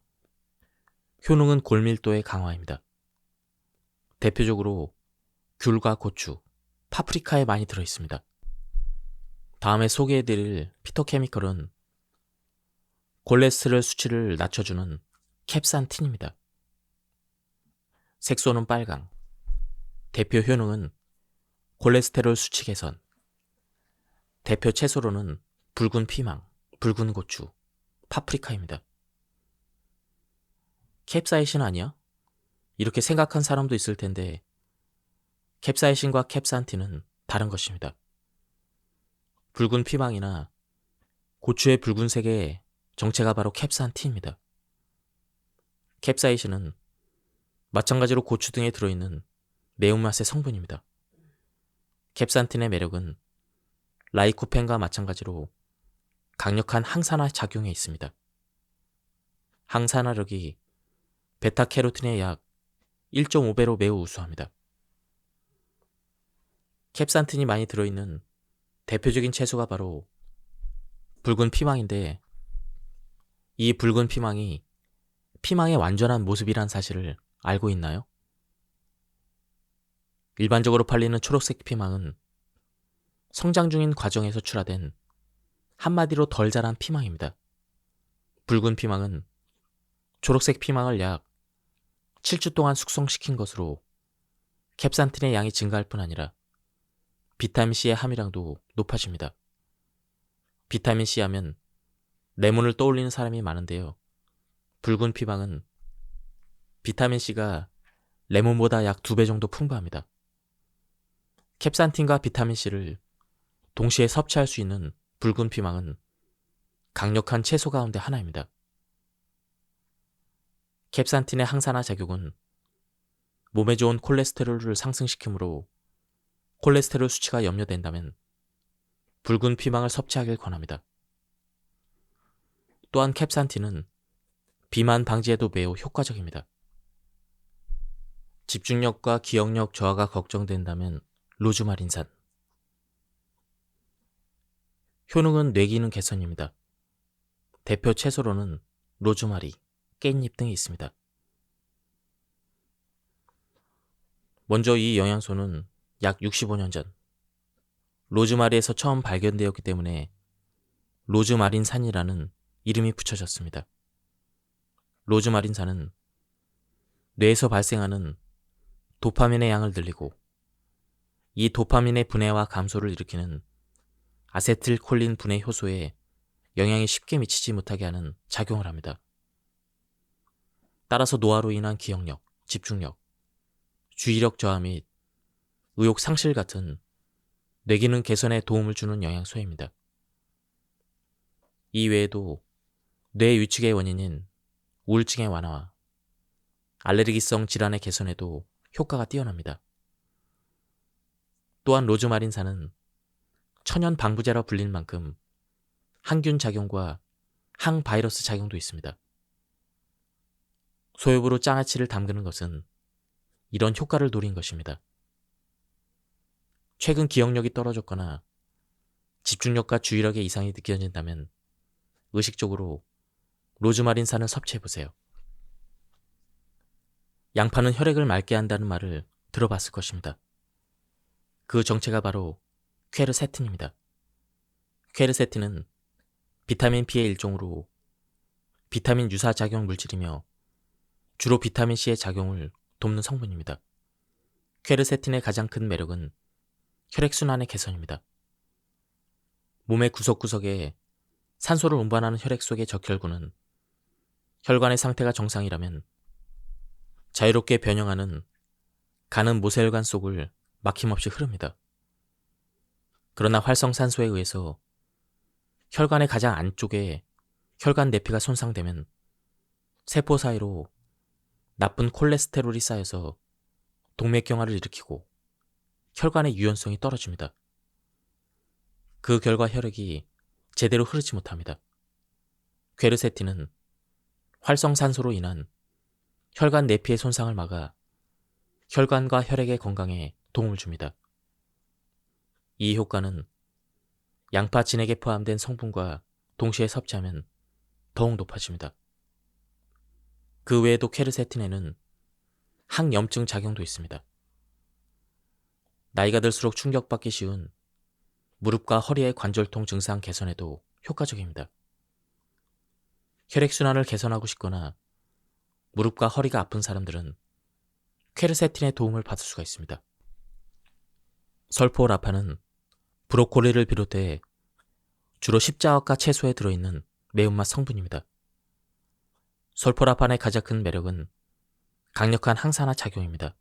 효능은 골밀도의 강화입니다. 대표적으로 귤과 고추, 파프리카에 많이 들어있습니다. 다음에 소개해드릴 피토케미컬은 콜레스테롤 수치를 낮춰주는 캡산틴입니다. 색소는 빨강, 대표 효능은 콜레스테롤 수치 개선, 대표 채소로는 붉은 피망, 붉은 고추, 파프리카입니다. 캡사이신 아니야? 이렇게 생각한 사람도 있을 텐데 캡사이신과 캡산틴은 다른 것입니다. 붉은 피망이나 고추의 붉은색의 정체가 바로 캡산틴입니다. 캡사이신은 마찬가지로 고추 등에 들어있는 매운맛의 성분입니다. 캡산틴의 매력은 라이코펜과 마찬가지로 강력한 항산화 작용에 있습니다. 항산화력이 베타캐로틴의 약 1.5배로 매우 우수합니다. 캡산틴이 많이 들어있는 대표적인 채소가 바로 붉은 피망인데 이 붉은 피망이 피망의 완전한 모습이란 사실을 알고 있나요? 일반적으로 팔리는 초록색 피망은 성장 중인 과정에서 출하된 한마디로 덜 자란 피망입니다. 붉은 피망은 초록색 피망을 약 7주 동안 숙성시킨 것으로 캡산틴의 양이 증가할 뿐 아니라 비타민C의 함유량도 높아집니다. 비타민C 하면 레몬을 떠올리는 사람이 많은데요. 붉은 피망은 비타민C가 레몬보다 약 2배 정도 풍부합니다. 캡산틴과 비타민C를 동시에 섭취할 수 있는 붉은 피망은 강력한 채소 가운데 하나입니다. 캡산틴의 항산화 작용은 몸에 좋은 콜레스테롤을 상승시키므로 콜레스테롤 수치가 염려된다면 붉은 피망을 섭취하길 권합니다. 또한 캡산틴은 비만 방지에도 매우 효과적입니다. 집중력과 기억력 저하가 걱정된다면 로즈마린산. 효능은 뇌기능 개선입니다. 대표 채소로는 로즈마리, 깻잎 등이 있습니다. 먼저 이 영양소는 약 65년 전 로즈마리에서 처음 발견되었기 때문에 로즈마린산이라는 이름이 붙여졌습니다. 로즈마린산은 뇌에서 발생하는 도파민의 양을 늘리고 이 도파민의 분해와 감소를 일으키는 아세틸콜린 분해 효소에 영향이 쉽게 미치지 못하게 하는 작용을 합니다. 따라서 노화로 인한 기억력, 집중력, 주의력 저하 및 의욕 상실 같은 뇌기능 개선에 도움을 주는 영양소입니다. 이 외에도 뇌 위축의 원인인 우울증의 완화와 알레르기성 질환의 개선에도 효과가 뛰어납니다. 또한 로즈마린산은 천연 방부제라 불릴 만큼 항균 작용과 항바이러스 작용도 있습니다. 소엽으로 장아찌를 담그는 것은 이런 효과를 노린 것입니다. 최근 기억력이 떨어졌거나 집중력과 주의력의 이상이 느껴진다면 의식적으로 로즈마린산을 섭취해보세요. 양파는 혈액을 맑게 한다는 말을 들어봤을 것입니다. 그 정체가 바로 퀘르세틴입니다. 퀘르세틴은 비타민 B의 일종으로 비타민 유사 작용 물질이며 주로 비타민 C의 작용을 돕는 성분입니다. 퀘르세틴의 가장 큰 매력은 혈액순환의 개선입니다. 몸의 구석구석에 산소를 운반하는 혈액 속의 적혈구는 혈관의 상태가 정상이라면 자유롭게 변형하는 가는 모세혈관 속을 막힘없이 흐릅니다. 그러나 활성산소에 의해서 혈관의 가장 안쪽에 혈관 내피가 손상되면 세포 사이로 나쁜 콜레스테롤이 쌓여서 동맥경화를 일으키고 혈관의 유연성이 떨어집니다. 그 결과 혈액이 제대로 흐르지 못합니다. 퀘르세틴은 활성산소로 인한 혈관 내피의 손상을 막아 혈관과 혈액의 건강에 도움을 줍니다. 이 효과는 양파 진액에 포함된 성분과 동시에 섭취하면 더욱 높아집니다. 그 외에도 퀘르세틴에는 항염증 작용도 있습니다. 나이가 들수록 충격받기 쉬운 무릎과 허리의 관절통 증상 개선에도 효과적입니다. 혈액순환을 개선하고 싶거나 무릎과 허리가 아픈 사람들은 퀘르세틴의 도움을 받을 수가 있습니다. 설포라파는 브로콜리를 비롯해 주로 십자화과 채소에 들어있는 매운맛 성분입니다. 설포라판의 가장 큰 매력은 강력한 항산화 작용입니다.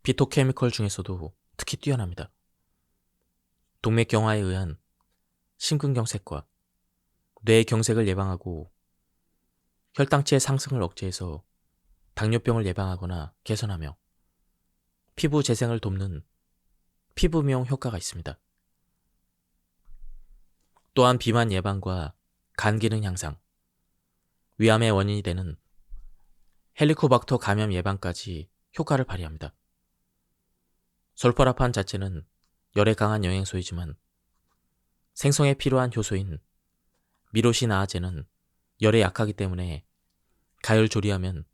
피토케미컬 중에서도 특히 뛰어납니다. 동맥경화에 의한 심근경색과 뇌경색을 예방하고 혈당치의 상승을 억제해서 당뇨병을 예방하거나 개선하며 피부 재생을 돕는 피부 미용 효과가 있습니다. 또한 비만 예방과 간 기능 향상, 위암의 원인이 되는 헬리코박터 감염 예방까지 효과를 발휘합니다. 설포라판 자체는 열에 강한 영양소이지만 생성에 필요한 효소인 미로시나아제는 열에 약하기 때문에 가열 조리하면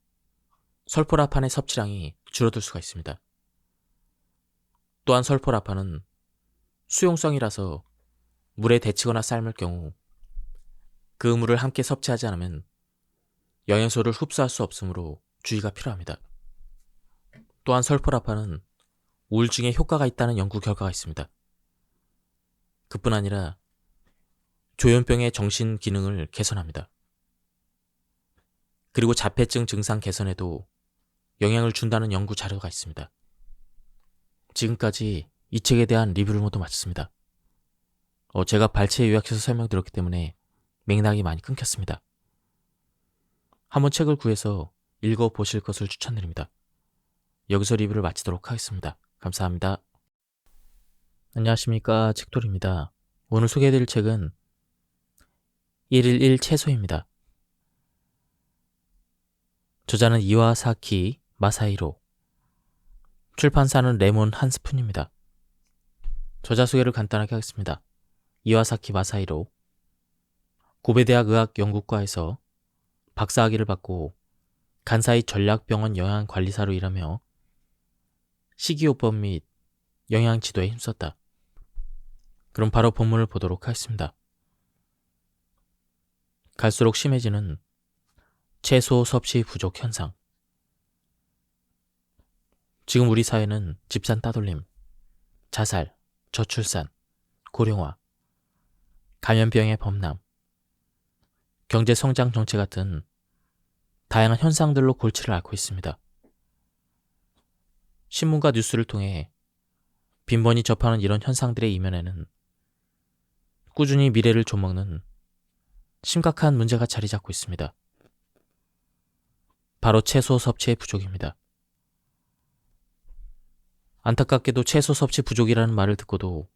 설포라판의 섭취량이 줄어들 수가 있습니다. 또한 설포라판은 수용성이라서 물에 데치거나 삶을 경우 그 물을 함께 섭취하지 않으면 영양소를 흡수할 수 없으므로 주의가 필요합니다. 또한 설포라판은 우울증에 효과가 있다는 연구 결과가 있습니다. 그뿐 아니라 조현병의 정신 기능을 개선합니다. 그리고 자폐증 증상 개선에도 영향을 준다는 연구 자료가 있습니다. 지금까지 이 책에 대한 리뷰를 모두 마쳤습니다. 제가 발췌 요약해서 설명드렸기 때문에 맥락이 많이 끊겼습니다. 한번 책을 구해서 읽어보실 것을 추천드립니다. 여기서 리뷰를 마치도록 하겠습니다. 감사합니다. 안녕하십니까, 책돌입니다. 오늘 소개해드릴 책은 1일 1 채소입니다. 저자는 이와사키 마사히로, 출판사는 레몬 한 스푼입니다. 저자 소개를 간단하게 하겠습니다. 이와사키 마사히로, 고베대학 의학연구과에서 박사학위를 받고 간사이 전략병원 영양관리사로 일하며 식이요법 및 영양지도에 힘썼다. 그럼 바로 본문을 보도록 하겠습니다. 갈수록 심해지는 채소 섭취 부족 현상. 지금 우리 사회는 집산 따돌림, 자살, 저출산, 고령화, 감염병의 범람, 경제 성장 정체 같은 다양한 현상들로 골치를 앓고 있습니다. 신문과 뉴스를 통해 빈번히 접하는 이런 현상들의 이면에는 꾸준히 미래를 좀먹는 심각한 문제가 자리 잡고 있습니다. 바로 채소 섭취의 부족입니다. 안타깝게도 채소 섭취 부족이라는 말을 듣고도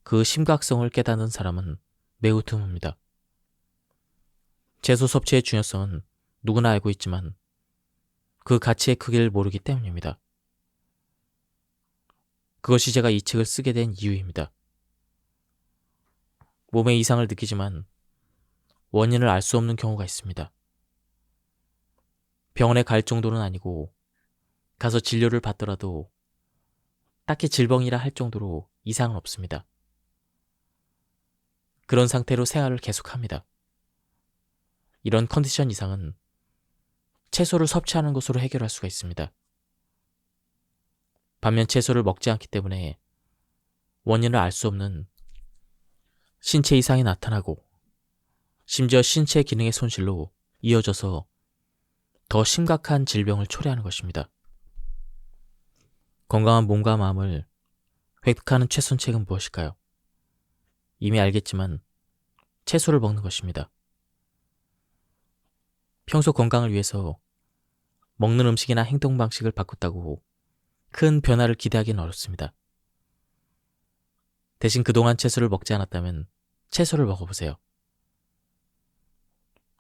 그 심각성을 깨닫는 사람은 매우 드뭅니다. 채소 섭취의 중요성은 누구나 알고 있지만 그 가치의 크기를 모르기 때문입니다. 그것이 제가 이 책을 쓰게 된 이유입니다. 몸에 이상을 느끼지만 원인을 알 수 없는 경우가 있습니다. 병원에 갈 정도는 아니고 가서 진료를 받더라도 딱히 질병이라 할 정도로 이상은 없습니다. 그런 상태로 생활을 계속합니다. 이런 컨디션 이상은 채소를 섭취하는 것으로 해결할 수가 있습니다. 반면 채소를 먹지 않기 때문에 원인을 알 수 없는 신체 이상이 나타나고 심지어 신체 기능의 손실로 이어져서 더 심각한 질병을 초래하는 것입니다. 건강한 몸과 마음을 획득하는 최선책은 무엇일까요? 이미 알겠지만 채소를 먹는 것입니다. 평소 건강을 위해서 먹는 음식이나 행동 방식을 바꿨다고 큰 변화를 기대하기는 어렵습니다. 대신 그동안 채소를 먹지 않았다면 채소를 먹어보세요.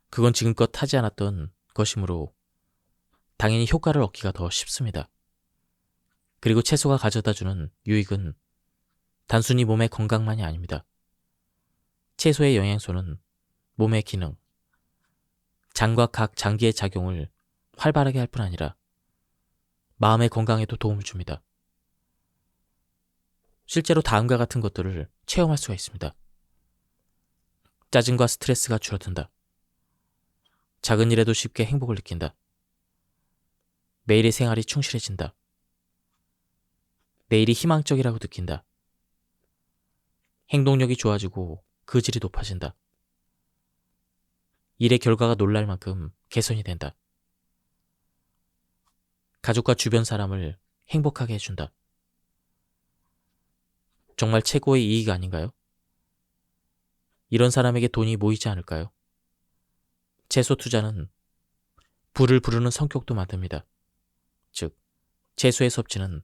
그건 지금껏 하지 않았던 것이므로 당연히 효과를 얻기가 더 쉽습니다. 그리고 채소가 가져다주는 유익은 단순히 몸의 건강만이 아닙니다. 채소의 영양소는 몸의 기능, 장과 각 장기의 작용을 활발하게 할 뿐 아니라 마음의 건강에도 도움을 줍니다. 실제로 다음과 같은 것들을 체험할 수가 있습니다. 짜증과 스트레스가 줄어든다. 작은 일에도 쉽게 행복을 느낀다. 매일의 생활이 충실해진다. 내일이 희망적이라고 느낀다. 행동력이 좋아지고 그 질이 높아진다. 일의 결과가 놀랄 만큼 개선이 된다. 가족과 주변 사람을 행복하게 해준다. 정말 최고의 이익 아닌가요? 이런 사람에게 돈이 모이지 않을까요? 채소 투자는 부를 부르는 성격도 만듭니다. 즉, 채소의 섭취는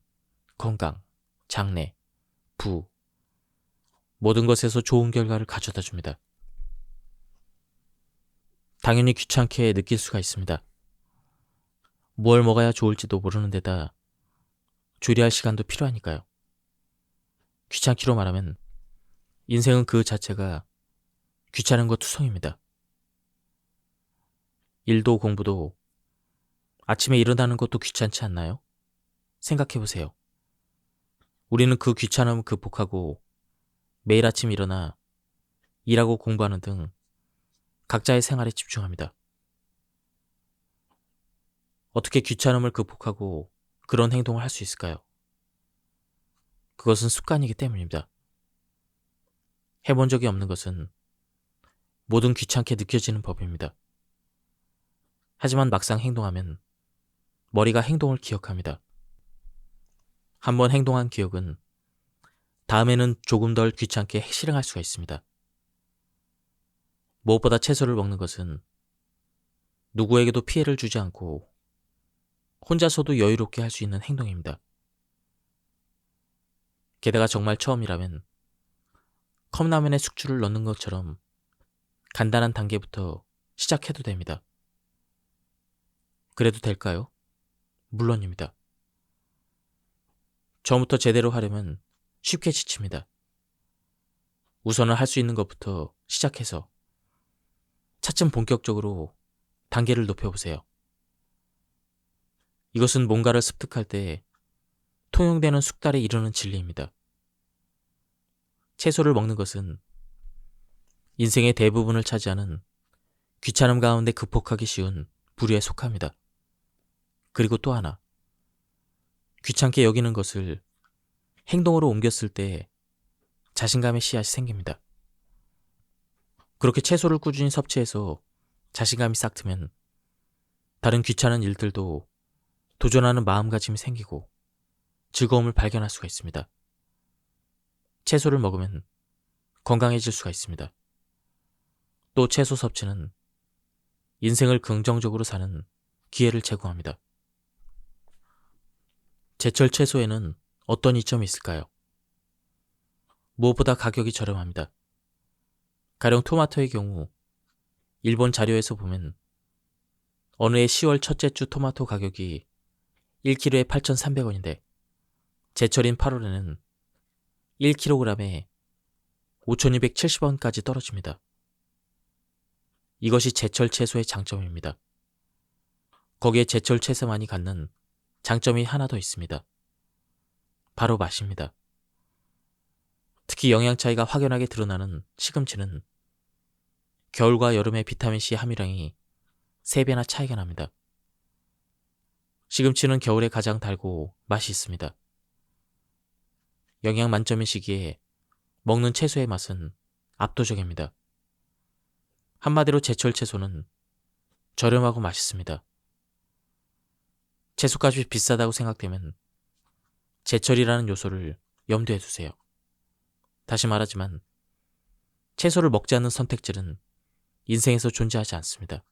건강, 장래, 부, 모든 것에서 좋은 결과를 가져다 줍니다. 당연히 귀찮게 느낄 수가 있습니다. 뭘 먹어야 좋을지도 모르는 데다 조리할 시간도 필요하니까요. 귀찮기로 말하면 인생은 그 자체가 귀찮은 것 투성입니다. 일도 공부도 아침에 일어나는 것도 귀찮지 않나요? 생각해보세요. 우리는 그 귀찮음을 극복하고 매일 아침 일어나 일하고 공부하는 등 각자의 생활에 집중합니다. 어떻게 귀찮음을 극복하고 그런 행동을 할 수 있을까요? 그것은 습관이기 때문입니다. 해본 적이 없는 것은 모든 귀찮게 느껴지는 법입니다. 하지만 막상 행동하면 머리가 행동을 기억합니다. 한번 행동한 기억은 다음에는 조금 덜 귀찮게 실행할 수가 있습니다. 무엇보다 채소를 먹는 것은 누구에게도 피해를 주지 않고 혼자서도 여유롭게 할 수 있는 행동입니다. 게다가 정말 처음이라면 컵라면에 숙주를 넣는 것처럼 간단한 단계부터 시작해도 됩니다. 그래도 될까요? 물론입니다. 처음부터 제대로 하려면 쉽게 지칩니다. 우선은 할 수 있는 것부터 시작해서 차츰 본격적으로 단계를 높여보세요. 이것은 뭔가를 습득할 때 통용되는 숙달에 이르는 진리입니다. 채소를 먹는 것은 인생의 대부분을 차지하는 귀찮음 가운데 극복하기 쉬운 부류에 속합니다. 그리고 또 하나, 귀찮게 여기는 것을 행동으로 옮겼을 때 자신감의 씨앗이 생깁니다. 그렇게 채소를 꾸준히 섭취해서 자신감이 싹 트면 다른 귀찮은 일들도 도전하는 마음가짐이 생기고 즐거움을 발견할 수가 있습니다. 채소를 먹으면 건강해질 수가 있습니다. 또 채소 섭취는 인생을 긍정적으로 사는 기회를 제공합니다. 제철 채소에는 어떤 이점이 있을까요? 무엇보다 가격이 저렴합니다. 가령 토마토의 경우 일본 자료에서 보면 어느 해 10월 첫째 주 토마토 가격이 1kg에 8,300원인데 제철인 8월에는 1kg에 5,270원까지 떨어집니다. 이것이 제철 채소의 장점입니다. 거기에 제철 채소만이 갖는 장점이 하나 더 있습니다. 바로 맛입니다. 특히 영양 차이가 확연하게 드러나는 시금치는 겨울과 여름의 비타민C 함유량이 3배나 차이가 납니다. 시금치는 겨울에 가장 달고 맛이 있습니다. 영양 만점인 시기에 먹는 채소의 맛은 압도적입니다. 한마디로 제철 채소는 저렴하고 맛있습니다. 채소값이 비싸다고 생각되면 제철이라는 요소를 염두에 두세요. 다시 말하지만 채소를 먹지 않는 선택지는 인생에서 존재하지 않습니다.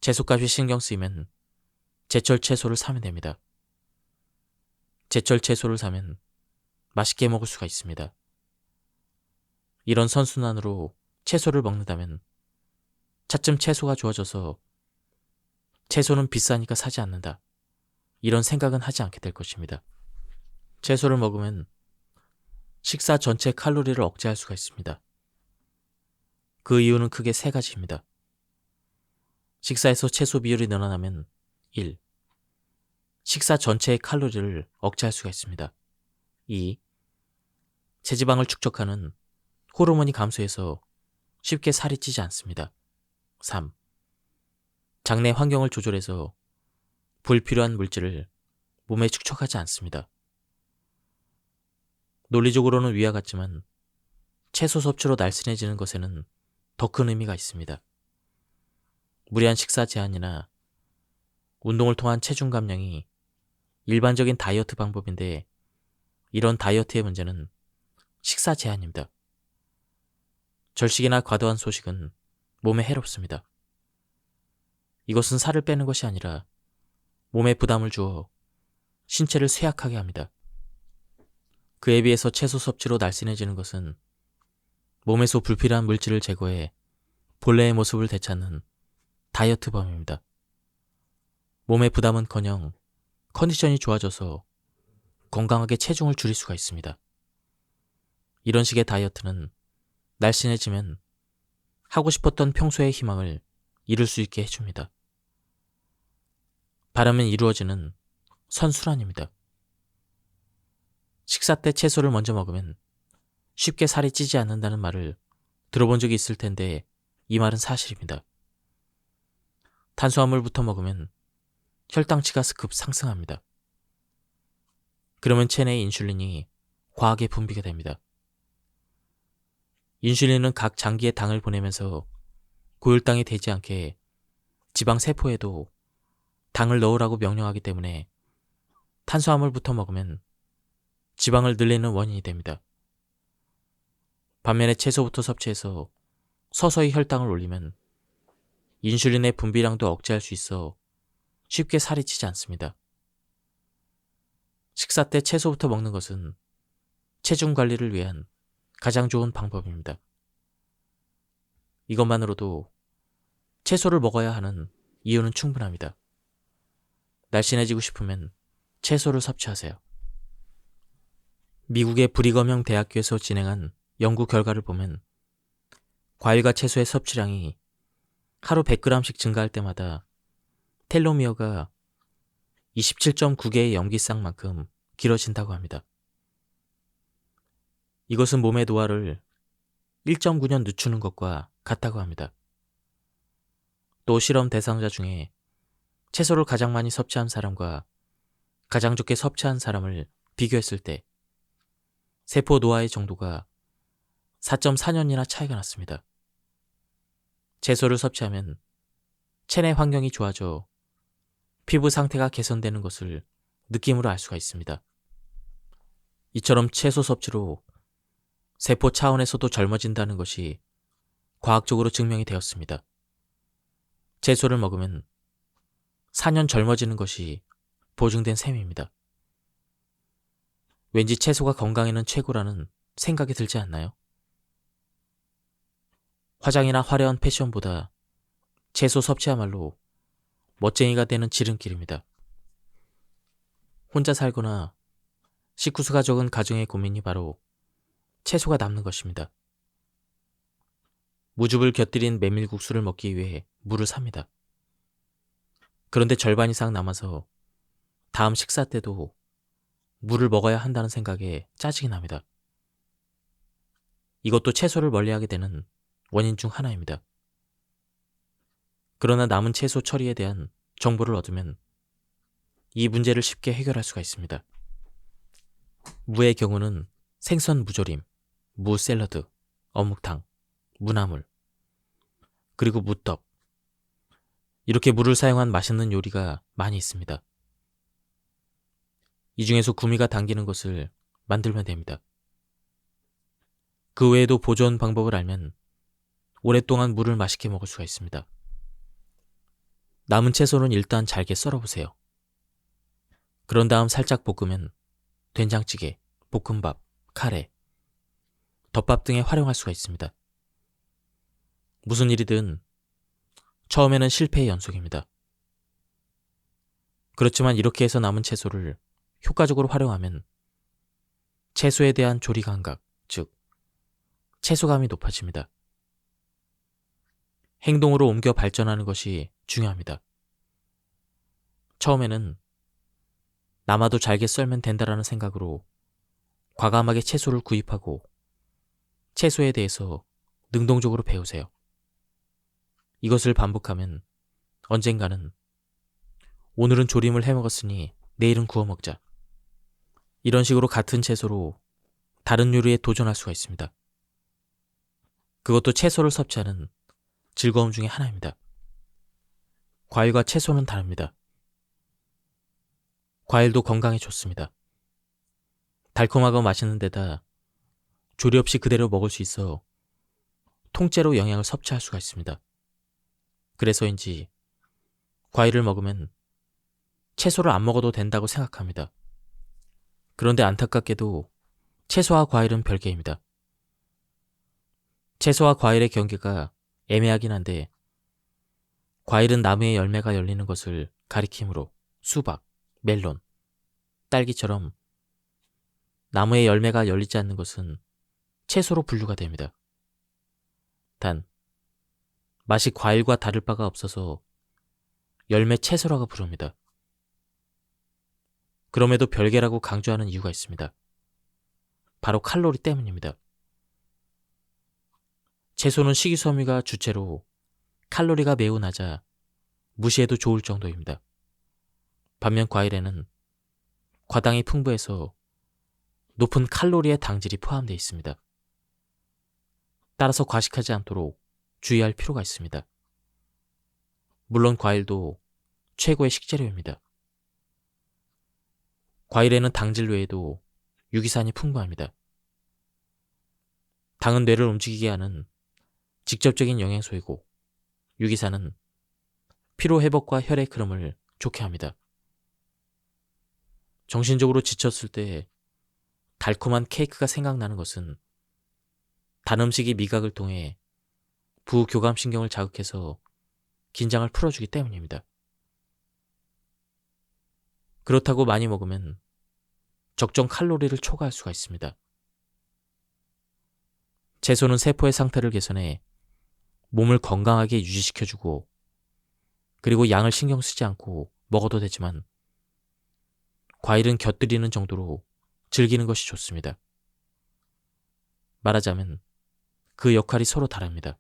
채소값이 신경 쓰이면 제철 채소를 사면 됩니다. 제철 채소를 사면 맛있게 먹을 수가 있습니다. 이런 선순환으로 채소를 먹는다면 차츰 채소가 좋아져서 채소는 비싸니까 사지 않는다. 이런 생각은 하지 않게 될 것입니다. 채소를 먹으면 식사 전체 칼로리를 억제할 수가 있습니다. 그 이유는 크게 3가지입니다. 식사에서 채소 비율이 늘어나면 1. 식사 전체의 칼로리를 억제할 수가 있습니다. 2. 체지방을 축적하는 호르몬이 감소해서 쉽게 살이 찌지 않습니다. 3. 장내 환경을 조절해서 불필요한 물질을 몸에 축적하지 않습니다. 논리적으로는 위와 같지만 채소 섭취로 날씬해지는 것에는 더 큰 의미가 있습니다. 무리한 식사 제한이나 운동을 통한 체중 감량이 일반적인 다이어트 방법인데 이런 다이어트의 문제는 식사 제한입니다. 절식이나 과도한 소식은 몸에 해롭습니다. 이것은 살을 빼는 것이 아니라 몸에 부담을 주어 신체를 쇠약하게 합니다. 그에 비해서 채소 섭취로 날씬해지는 것은 몸에서 불필요한 물질을 제거해 본래의 모습을 되찾는 다이어트법입니다. 몸의 부담은커녕 컨디션이 좋아져서 건강하게 체중을 줄일 수가 있습니다. 이런 식의 다이어트는 날씬해지면 하고 싶었던 평소의 희망을 이룰 수 있게 해줍니다. 바라면 이루어지는 선순환입니다. 식사 때 채소를 먼저 먹으면 쉽게 살이 찌지 않는다는 말을 들어본 적이 있을 텐데 이 말은 사실입니다. 탄수화물부터 먹으면 혈당치가 급 상승합니다. 그러면 체내의 인슐린이 과하게 분비가 됩니다. 인슐린은 각 장기에 당을 보내면서 고혈당이 되지 않게 지방 세포에도 당을 넣으라고 명령하기 때문에 탄수화물부터 먹으면 지방을 늘리는 원인이 됩니다. 반면에 채소부터 섭취해서 서서히 혈당을 올리면 인슐린의 분비량도 억제할 수 있어 쉽게 살이 찌지 않습니다. 식사 때 채소부터 먹는 것은 체중 관리를 위한 가장 좋은 방법입니다. 이것만으로도 채소를 먹어야 하는 이유는 충분합니다. 날씬해지고 싶으면 채소를 섭취하세요. 미국의 브리검형 대학교에서 진행한 연구 결과를 보면 과일과 채소의 섭취량이 하루 100g씩 증가할 때마다 텔로미어가 27.9개의 염기쌍만큼 길어진다고 합니다. 이것은 몸의 노화를 1.9년 늦추는 것과 같다고 합니다. 또 실험 대상자 중에 채소를 가장 많이 섭취한 사람과 가장 적게 섭취한 사람을 비교했을 때 세포 노화의 정도가 4.4년이나 차이가 났습니다. 채소를 섭취하면 체내 환경이 좋아져 피부 상태가 개선되는 것을 느낌으로 알 수가 있습니다. 이처럼 채소 섭취로 세포 차원에서도 젊어진다는 것이 과학적으로 증명이 되었습니다. 채소를 먹으면 4년 젊어지는 것이 보증된 셈입니다. 왠지 채소가 건강에는 최고라는 생각이 들지 않나요? 화장이나 화려한 패션보다 채소 섭취야말로 멋쟁이가 되는 지름길입니다. 혼자 살거나 식구수가 적은 가정의 고민이 바로 채소가 남는 것입니다. 무즙을 곁들인 메밀국수를 먹기 위해 물을 삽니다. 그런데 절반 이상 남아서 다음 식사 때도 물을 먹어야 한다는 생각에 짜증이 납니다. 이것도 채소를 멀리하게 되는 원인 중 하나입니다. 그러나 남은 채소 처리에 대한 정보를 얻으면 이 문제를 쉽게 해결할 수가 있습니다. 무의 경우는 생선 무조림, 무 샐러드, 어묵탕, 무나물, 그리고 무떡, 이렇게 무를 사용한 맛있는 요리가 많이 있습니다. 이 중에서 구미가 당기는 것을 만들면 됩니다. 그 외에도 보존 방법을 알면 오랫동안 무를 맛있게 먹을 수가 있습니다. 남은 채소는 일단 잘게 썰어보세요. 그런 다음 살짝 볶으면 된장찌개, 볶음밥, 카레, 덮밥 등에 활용할 수가 있습니다. 무슨 일이든 처음에는 실패의 연속입니다. 그렇지만 이렇게 해서 남은 채소를 효과적으로 활용하면 채소에 대한 조리 감각, 즉 채소감이 높아집니다. 행동으로 옮겨 발전하는 것이 중요합니다. 처음에는 남아도 잘게 썰면 된다라는 생각으로 과감하게 채소를 구입하고 채소에 대해서 능동적으로 배우세요. 이것을 반복하면 언젠가는 오늘은 조림을 해먹었으니 내일은 구워 먹자. 이런 식으로 같은 채소로 다른 요리에 도전할 수가 있습니다. 그것도 채소를 섭취하는 즐거움 중에 하나입니다. 과일과 채소는 다릅니다. 과일도 건강에 좋습니다. 달콤하고 맛있는 데다 조리 없이 그대로 먹을 수 있어 통째로 영양을 섭취할 수가 있습니다. 그래서인지 과일을 먹으면 채소를 안 먹어도 된다고 생각합니다. 그런데 안타깝게도 채소와 과일은 별개입니다. 채소와 과일의 경계가 애매하긴 한데 과일은 나무에 열매가 열리는 것을 가리키므로 수박, 멜론, 딸기처럼 나무에 열매가 열리지 않는 것은 채소로 분류가 됩니다. 단 맛이 과일과 다를 바가 없어서 열매 채소라고 부릅니다. 그럼에도 별개라고 강조하는 이유가 있습니다. 바로 칼로리 때문입니다. 채소는 식이섬유가 주체로 칼로리가 매우 낮아 무시해도 좋을 정도입니다. 반면 과일에는 과당이 풍부해서 높은 칼로리의 당질이 포함되어 있습니다. 따라서 과식하지 않도록 주의할 필요가 있습니다. 물론 과일도 최고의 식재료입니다. 과일에는 당질 외에도 유기산이 풍부합니다. 당은 뇌를 움직이게 하는 직접적인 영양소이고 유기산은 피로회복과 혈액 흐름을 좋게 합니다. 정신적으로 지쳤을 때 달콤한 케이크가 생각나는 것은 단 음식이 미각을 통해 부교감신경을 자극해서 긴장을 풀어주기 때문입니다. 그렇다고 많이 먹으면 적정 칼로리를 초과할 수가 있습니다. 채소는 세포의 상태를 개선해 몸을 건강하게 유지시켜주고 그리고 양을 신경 쓰지 않고 먹어도 되지만 과일은 곁들이는 정도로 즐기는 것이 좋습니다. 말하자면 그 역할이 서로 다릅니다.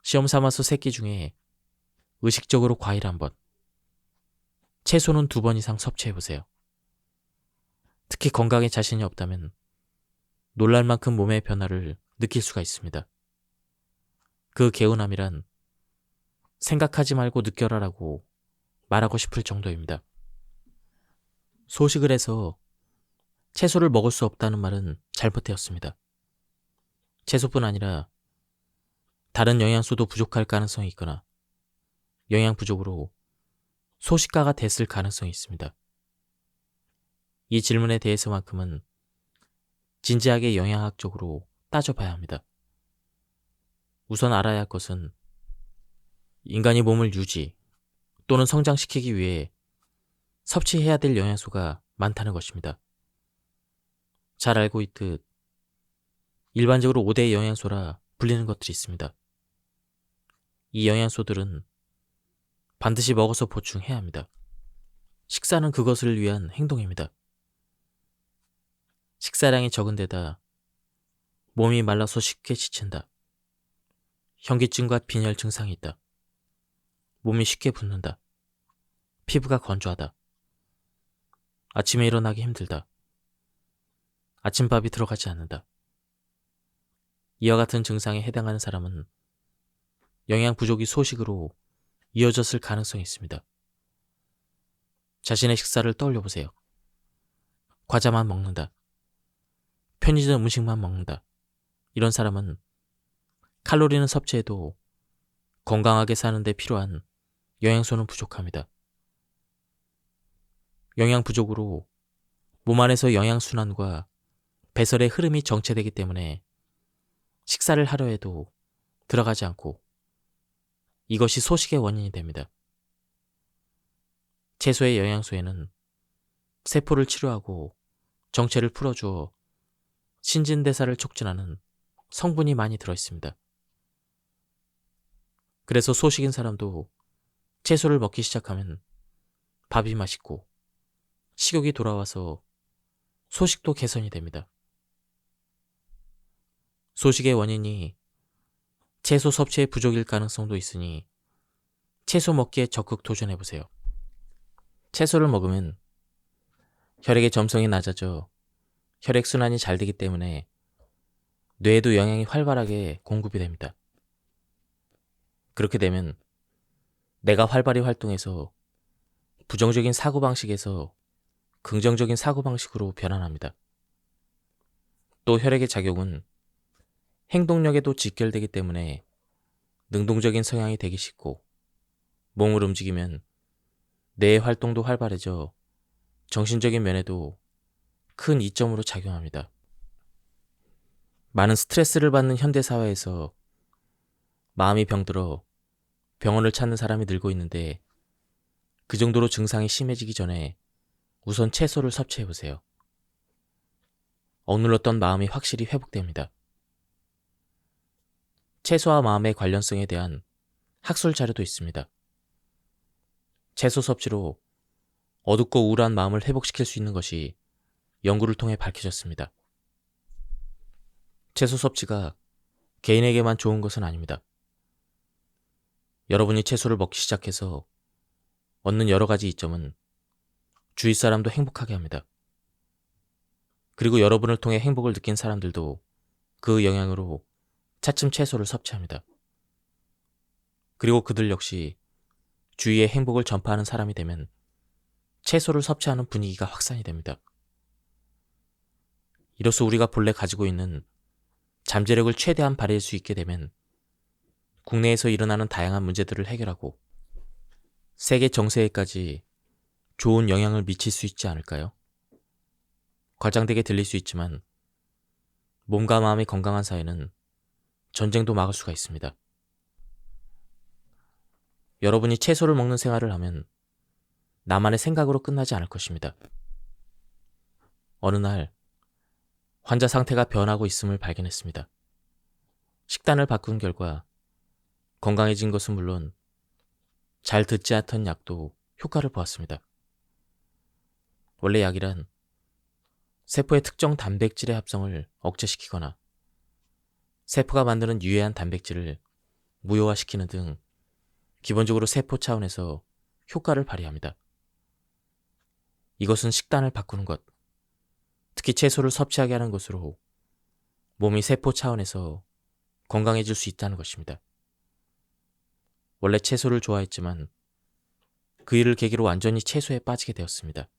시험 삼아서 3끼 중에 의식적으로 과일 1번, 채소는 2번 이상 섭취해보세요. 특히 건강에 자신이 없다면 놀랄 만큼 몸의 변화를 느낄 수가 있습니다. 그 개운함이란 생각하지 말고 느껴라라고 말하고 싶을 정도입니다. 소식을 해서 채소를 먹을 수 없다는 말은 잘못되었습니다. 채소뿐 아니라 다른 영양소도 부족할 가능성이 있거나 영양 부족으로 소식가가 됐을 가능성이 있습니다. 이 질문에 대해서만큼은 진지하게 영양학적으로 따져봐야 합니다. 우선 알아야 할 것은 인간이 몸을 유지 또는 성장시키기 위해 섭취해야 될 영양소가 많다는 것입니다. 잘 알고 있듯 일반적으로 5대 영양소라 불리는 것들이 있습니다. 이 영양소들은 반드시 먹어서 보충해야 합니다. 식사는 그것을 위한 행동입니다. 식사량이 적은 데다 몸이 말라서 쉽게 지친다. 현기증과 빈혈 증상이 있다. 몸이 쉽게 붓는다. 피부가 건조하다. 아침에 일어나기 힘들다. 아침밥이 들어가지 않는다. 이와 같은 증상에 해당하는 사람은 영양 부족이 소식으로 이어졌을 가능성이 있습니다. 자신의 식사를 떠올려 보세요. 과자만 먹는다. 편의점 음식만 먹는다. 이런 사람은 칼로리는 섭취해도 건강하게 사는 데 필요한 영양소는 부족합니다. 영양 부족으로 몸 안에서 영양순환과 배설의 흐름이 정체되기 때문에 식사를 하려 해도 들어가지 않고 이것이 소식의 원인이 됩니다. 채소의 영양소에는 세포를 치료하고 정체를 풀어주어 신진대사를 촉진하는 성분이 많이 들어있습니다. 그래서 소식인 사람도 채소를 먹기 시작하면 밥이 맛있고 식욕이 돌아와서 소식도 개선이 됩니다. 소식의 원인이 채소 섭취의 부족일 가능성도 있으니 채소 먹기에 적극 도전해보세요. 채소를 먹으면 혈액의 점성이 낮아져 혈액순환이 잘 되기 때문에 뇌에도 영양이 활발하게 공급이 됩니다. 그렇게 되면 뇌가 활발히 활동해서 부정적인 사고방식에서 긍정적인 사고방식으로 변환합니다. 또 혈액의 작용은 행동력에도 직결되기 때문에 능동적인 성향이 되기 쉽고 몸을 움직이면 뇌의 활동도 활발해져 정신적인 면에도 큰 이점으로 작용합니다. 많은 스트레스를 받는 현대사회에서 마음이 병들어 병원을 찾는 사람이 늘고 있는데 그 정도로 증상이 심해지기 전에 우선 채소를 섭취해보세요. 억눌렀던 마음이 확실히 회복됩니다. 채소와 마음의 관련성에 대한 학술 자료도 있습니다. 채소 섭취로 어둡고 우울한 마음을 회복시킬 수 있는 것이 연구를 통해 밝혀졌습니다. 채소 섭취가 개인에게만 좋은 것은 아닙니다. 여러분이 채소를 먹기 시작해서 얻는 여러 가지 이점은 주위 사람도 행복하게 합니다. 그리고 여러분을 통해 행복을 느낀 사람들도 그 영향으로 차츰 채소를 섭취합니다. 그리고 그들 역시 주위에 행복을 전파하는 사람이 되면 채소를 섭취하는 분위기가 확산이 됩니다. 이로써 우리가 본래 가지고 있는 잠재력을 최대한 발휘할 수 있게 되면 국내에서 일어나는 다양한 문제들을 해결하고 세계 정세에까지 좋은 영향을 미칠 수 있지 않을까요? 과장되게 들릴 수 있지만 몸과 마음이 건강한 사회는 전쟁도 막을 수가 있습니다. 여러분이 채소를 먹는 생활을 하면 나만의 생각으로 끝나지 않을 것입니다. 어느 날 환자 상태가 변하고 있음을 발견했습니다. 식단을 바꾼 결과 건강해진 것은 물론 잘 듣지 않던 약도 효과를 보았습니다. 원래 약이란 세포의 특정 단백질의 합성을 억제시키거나 세포가 만드는 유해한 단백질을 무효화시키는 등 기본적으로 세포 차원에서 효과를 발휘합니다. 이것은 식단을 바꾸는 것, 특히 채소를 섭취하게 하는 것으로 몸이 세포 차원에서 건강해질 수 있다는 것입니다. 원래 채소를 좋아했지만 그 일을 계기로 완전히 채소에 빠지게 되었습니다.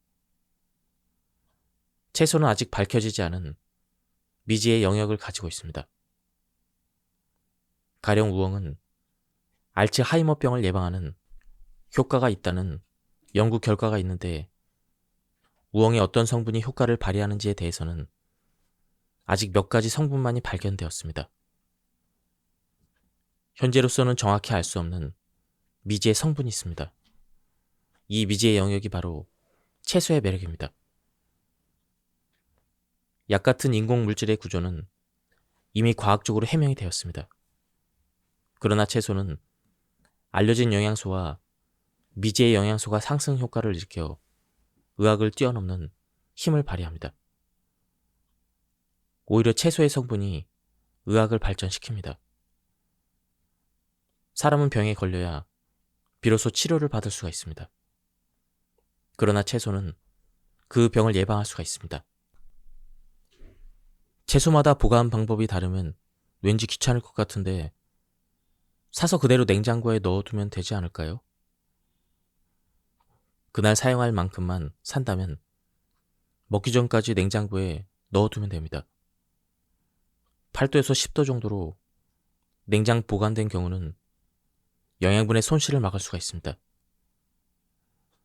채소는 아직 밝혀지지 않은 미지의 영역을 가지고 있습니다. 가령 우엉은 알츠하이머병을 예방하는 효과가 있다는 연구 결과가 있는데 우엉의 어떤 성분이 효과를 발휘하는지에 대해서는 아직 몇 가지 성분만이 발견되었습니다. 현재로서는 정확히 알 수 없는 미지의 성분이 있습니다. 이 미지의 영역이 바로 채소의 매력입니다. 약 같은 인공 물질의 구조는 이미 과학적으로 해명이 되었습니다. 그러나 채소는 알려진 영양소와 미지의 영양소가 상승 효과를 일으켜 의학을 뛰어넘는 힘을 발휘합니다. 오히려 채소의 성분이 의학을 발전시킵니다. 사람은 병에 걸려야 비로소 치료를 받을 수가 있습니다. 그러나 채소는 그 병을 예방할 수가 있습니다. 채소마다 보관 방법이 다르면 왠지 귀찮을 것 같은데 사서 그대로 냉장고에 넣어두면 되지 않을까요? 그날 사용할 만큼만 산다면 먹기 전까지 냉장고에 넣어두면 됩니다. 8도에서 10도 정도로 냉장 보관된 경우는 영양분의 손실을 막을 수가 있습니다.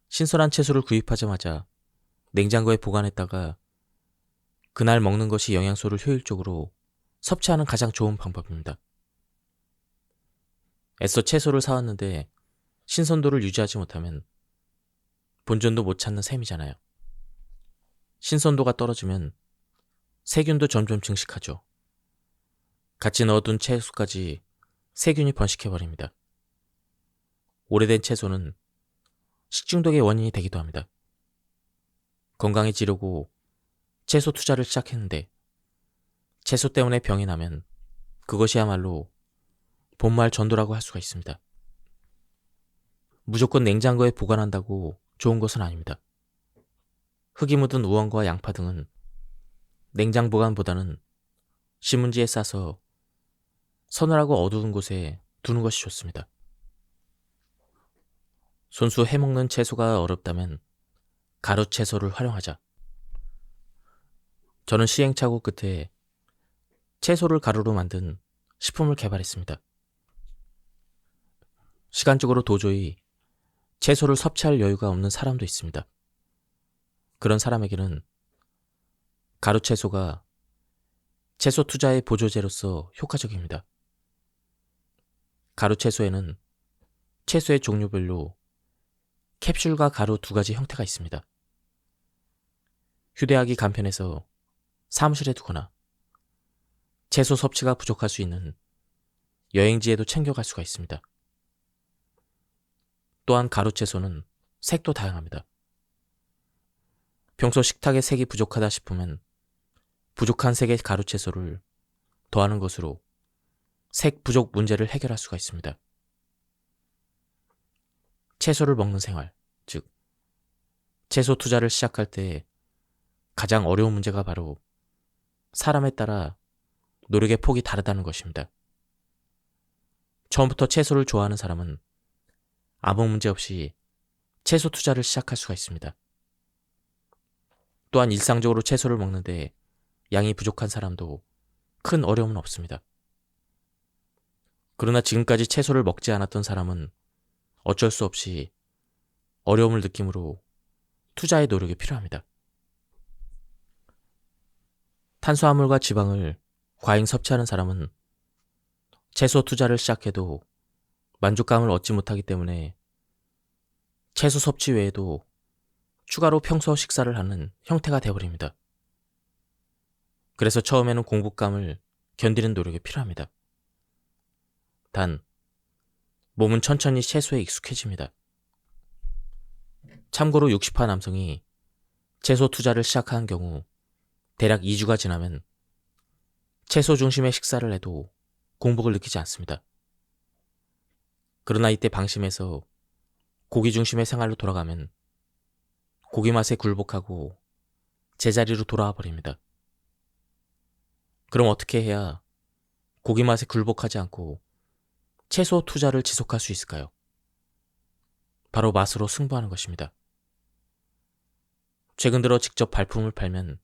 신선한 채소를 구입하자마자 냉장고에 보관했다가 그날 먹는 것이 영양소를 효율적으로 섭취하는 가장 좋은 방법입니다. 애써 채소를 사왔는데 신선도를 유지하지 못하면 본전도 못 찾는 셈이잖아요. 신선도가 떨어지면 세균도 점점 증식하죠. 같이 넣어둔 채소까지 세균이 번식해버립니다. 오래된 채소는 식중독의 원인이 되기도 합니다. 건강해지려고 채소 투자를 시작했는데 채소 때문에 병이 나면 그것이야말로 본말 전도라고 할 수가 있습니다. 무조건 냉장고에 보관한다고 좋은 것은 아닙니다. 흙이 묻은 우엉과 양파 등은 냉장 보관보다는 신문지에 싸서 서늘하고 어두운 곳에 두는 것이 좋습니다. 손수 해먹는 채소가 어렵다면 가루 채소를 활용하자. 저는 시행착오 끝에 채소를 가루로 만든 식품을 개발했습니다. 시간적으로 도저히 채소를 섭취할 여유가 없는 사람도 있습니다. 그런 사람에게는 가루 채소가 채소 투자의 보조제로서 효과적입니다. 가루 채소에는 채소의 종류별로 캡슐과 가루 두 가지 형태가 있습니다. 휴대하기 간편해서 사무실에 두거나 채소 섭취가 부족할 수 있는 여행지에도 챙겨갈 수가 있습니다. 또한 가루 채소는 색도 다양합니다. 평소 식탁에 색이 부족하다 싶으면 부족한 색의 가루 채소를 더하는 것으로 색 부족 문제를 해결할 수가 있습니다. 채소를 먹는 생활, 즉 채소 투자를 시작할 때 가장 어려운 문제가 바로 사람에 따라 노력의 폭이 다르다는 것입니다. 처음부터 채소를 좋아하는 사람은 아무 문제 없이 채소 투자를 시작할 수가 있습니다. 또한 일상적으로 채소를 먹는데 양이 부족한 사람도 큰 어려움은 없습니다. 그러나 지금까지 채소를 먹지 않았던 사람은 어쩔 수 없이 어려움을 느끼므로 투자의 노력이 필요합니다. 탄수화물과 지방을 과잉 섭취하는 사람은 채소 투자를 시작해도 만족감을 얻지 못하기 때문에 채소 섭취 외에도 추가로 평소 식사를 하는 형태가 되어버립니다. 그래서 처음에는 공복감을 견디는 노력이 필요합니다. 단, 몸은 천천히 채소에 익숙해집니다. 참고로 60화 남성이 채소 투자를 시작한 경우 대략 2주가 지나면 채소 중심의 식사를 해도 공복을 느끼지 않습니다. 그러나 이때 방심해서 고기 중심의 생활로 돌아가면 고기 맛에 굴복하고 제자리로 돌아와 버립니다. 그럼 어떻게 해야 고기 맛에 굴복하지 않고 채소 투자를 지속할 수 있을까요? 바로 맛으로 승부하는 것입니다. 최근 들어 직접 발품을 팔면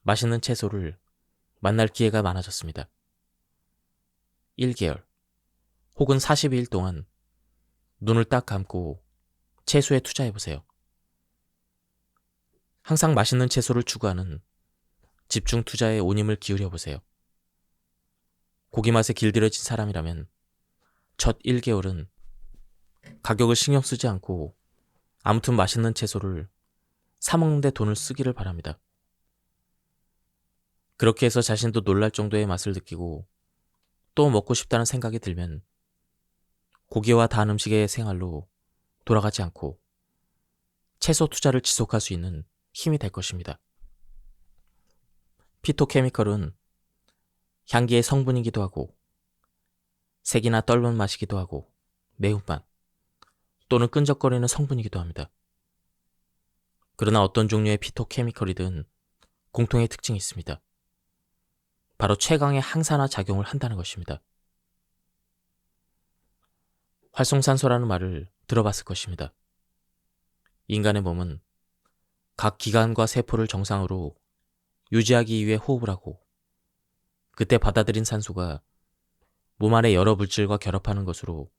맛있는 채소를 만날 기회가 많아졌습니다. 1개월 혹은 42일 동안 눈을 딱 감고 채소에 투자해보세요. 항상 맛있는 채소를 추구하는 집중 투자에 온 힘을 기울여보세요. 고기 맛에 길들여진 사람이라면 첫 1개월은 가격을 신경 쓰지 않고 아무튼 맛있는 채소를 사먹는 데 돈을 쓰기를 바랍니다. 그렇게 해서 자신도 놀랄 정도의 맛을 느끼고 또 먹고 싶다는 생각이 들면 고기와 단 음식의 생활로 돌아가지 않고 채소 투자를 지속할 수 있는 힘이 될 것입니다. 피토케미컬은 향기의 성분이기도 하고 색이나 떫은 맛이기도 하고 매운맛 또는 끈적거리는 성분이기도 합니다. 그러나 어떤 종류의 피토케미컬이든 공통의 특징이 있습니다. 바로 최강의 항산화 작용을 한다는 것입니다. 활성산소라는 말을 들어봤을 것입니다. 인간의 몸은 각 기관과 세포를 정상으로 유지하기 위해 호흡을 하고 그때 받아들인 산소가 몸 안의 여러 물질과 결합하는 것으로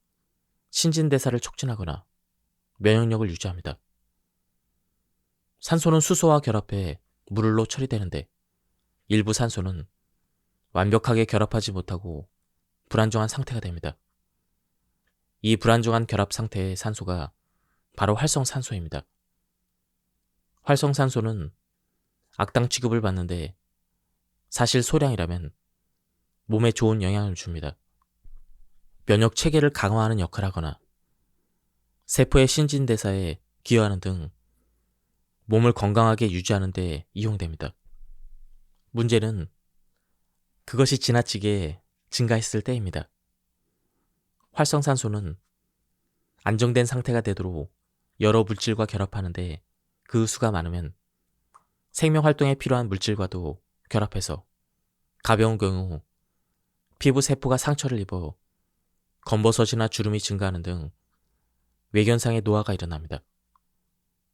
신진대사를 촉진하거나 면역력을 유지합니다. 산소는 수소와 결합해 물로 처리되는데 일부 산소는 완벽하게 결합하지 못하고 불안정한 상태가 됩니다. 이 불안정한 결합 상태의 산소가 바로 활성산소입니다. 활성산소는 악당 취급을 받는데 사실 소량이라면 몸에 좋은 영향을 줍니다. 면역 체계를 강화하는 역할을 하거나 세포의 신진대사에 기여하는 등 몸을 건강하게 유지하는 데 이용됩니다. 문제는 그것이 지나치게 증가했을 때입니다. 활성산소는 안정된 상태가 되도록 여러 물질과 결합하는데 그 수가 많으면 생명활동에 필요한 물질과도 결합해서 가벼운 경우 피부 세포가 상처를 입어 검버섯이나 주름이 증가하는 등 외견상의 노화가 일어납니다.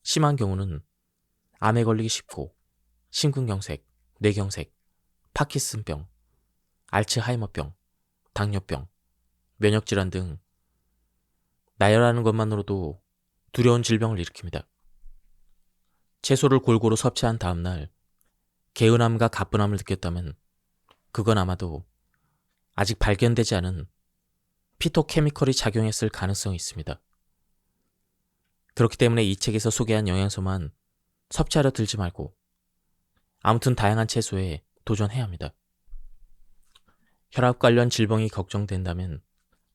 심한 경우는 암에 걸리기 쉽고 심근경색, 뇌경색, 파킨슨병, 알츠하이머병, 당뇨병, 면역질환 등 나열하는 것만으로도 두려운 질병을 일으킵니다. 채소를 골고루 섭취한 다음날 개운함과 가뿐함을 느꼈다면 그건 아마도 아직 발견되지 않은 피토케미컬이 작용했을 가능성이 있습니다. 그렇기 때문에 이 책에서 소개한 영양소만 섭취하려 들지 말고 아무튼 다양한 채소에 도전해야 합니다. 혈압 관련 질병이 걱정된다면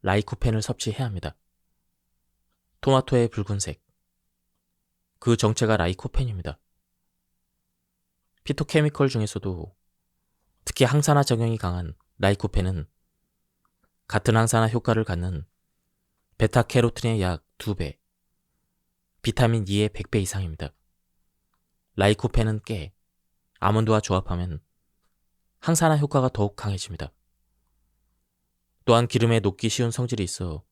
라이코펜을 섭취해야 합니다. 토마토의 붉은색, 그 정체가 라이코펜입니다. 피토케미컬 중에서도 특히 항산화 작용이 강한 라이코펜은 같은 항산화 효과를 갖는 베타캐로틴의 약 2배, 비타민 E의 100배 이상입니다. 라이코펜은 깨, 아몬드와 조합하면 항산화 효과가 더욱 강해집니다. 또한 기름에 녹기 쉬운 성질이 있어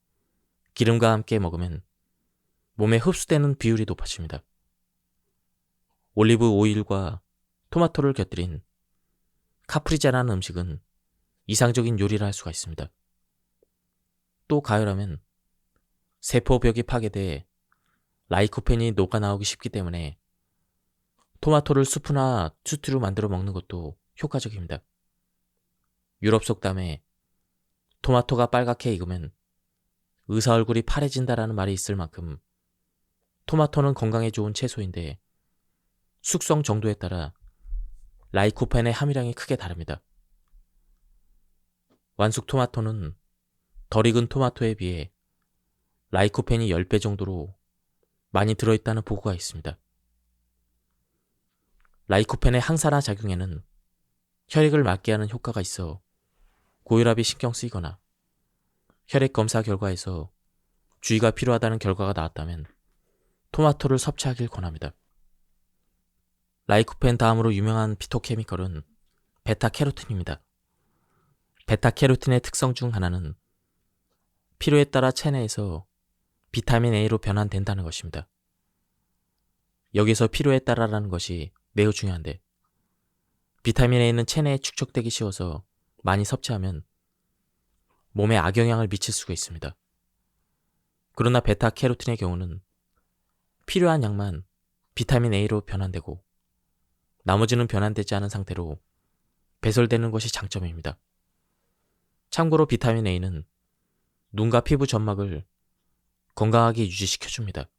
기름과 함께 먹으면 몸에 흡수되는 비율이 높아집니다. 올리브 오일과 토마토를 곁들인 카프리자라는 음식은 이상적인 요리를 할 수가 있습니다. 또 가열하면 세포벽이 파괴돼 라이코펜이 녹아나오기 쉽기 때문에 토마토를 수프나 스튜로 만들어 먹는 것도 효과적입니다. 유럽 속담에 토마토가 빨갛게 익으면 의사 얼굴이 파래진다라는 말이 있을 만큼 토마토는 건강에 좋은 채소인데 숙성 정도에 따라 라이코펜의 함유량이 크게 다릅니다. 완숙 토마토는 덜 익은 토마토에 비해 라이코펜이 10배 정도로 많이 들어있다는 보고가 있습니다. 라이코펜의 항산화 작용에는 혈액을 맑게 하는 효과가 있어 고혈압이 신경 쓰이거나 혈액 검사 결과에서 주의가 필요하다는 결과가 나왔다면 토마토를 섭취하길 권합니다. 라이코펜 다음으로 유명한 피토케미컬은 베타캐로틴입니다. 베타캐로틴의 특성 중 하나는 필요에 따라 체내에서 비타민 A로 변환된다는 것입니다. 여기서 필요에 따라라는 것이 매우 중요한데 비타민 A는 체내에 축적되기 쉬워서 많이 섭취하면 몸에 악영향을 미칠 수가 있습니다. 그러나 베타캐로틴의 경우는 필요한 양만 비타민 A로 변환되고 나머지는 변환되지 않은 상태로 배설되는 것이 장점입니다. 참고로 비타민 A는 눈과 피부 점막을 건강하게 유지시켜줍니다.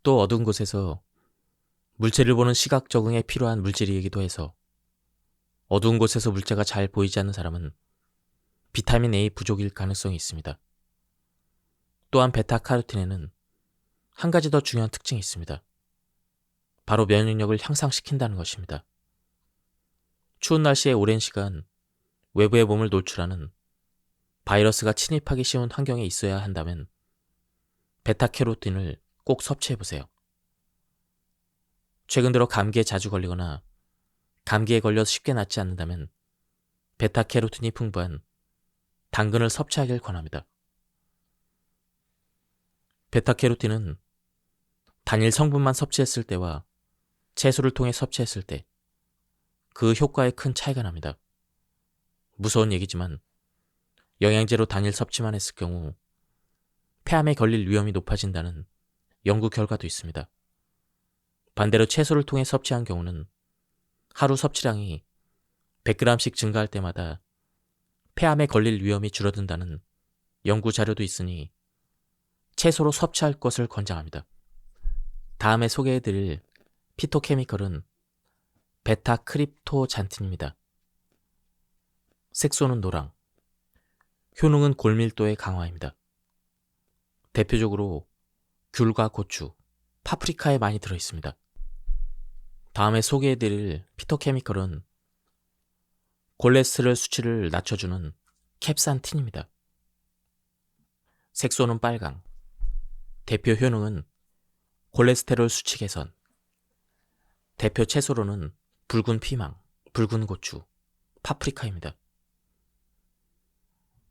또 어두운 곳에서 물체를 보는 시각 적응에 필요한 물질이기도 해서 어두운 곳에서 물체가 잘 보이지 않는 사람은 비타민 A 부족일 가능성이 있습니다. 또한 베타카로틴에는 한 가지 더 중요한 특징이 있습니다. 바로 면역력을 향상시킨다는 것입니다. 추운 날씨에 오랜 시간 외부의 몸을 노출하는 바이러스가 침입하기 쉬운 환경에 있어야 한다면 베타캐로틴을 꼭 섭취해보세요. 최근 들어 감기에 자주 걸리거나 감기에 걸려서 쉽게 낫지 않는다면 베타캐로틴이 풍부한 당근을 섭취하길 권합니다. 베타캐로틴은 단일 성분만 섭취했을 때와 채소를 통해 섭취했을 때 그 효과에 큰 차이가 납니다. 무서운 얘기지만 영양제로 단일 섭취만 했을 경우 폐암에 걸릴 위험이 높아진다는 연구 결과도 있습니다. 반대로 채소를 통해 섭취한 경우는 하루 섭취량이 100g씩 증가할 때마다 폐암에 걸릴 위험이 줄어든다는 연구 자료도 있으니 채소로 섭취할 것을 권장합니다. 다음에 소개해드릴 피토케미컬은 베타크립토잔틴입니다. 색소는 노랑, 효능은 골밀도의 강화입니다. 대표적으로 귤과 고추, 파프리카에 많이 들어있습니다. 다음에 소개해드릴 피토케미컬은 콜레스테롤 수치를 낮춰주는 캡산틴입니다. 색소는 빨강, 대표 효능은 콜레스테롤 수치 개선, 대표 채소로는 붉은 피망, 붉은 고추, 파프리카입니다.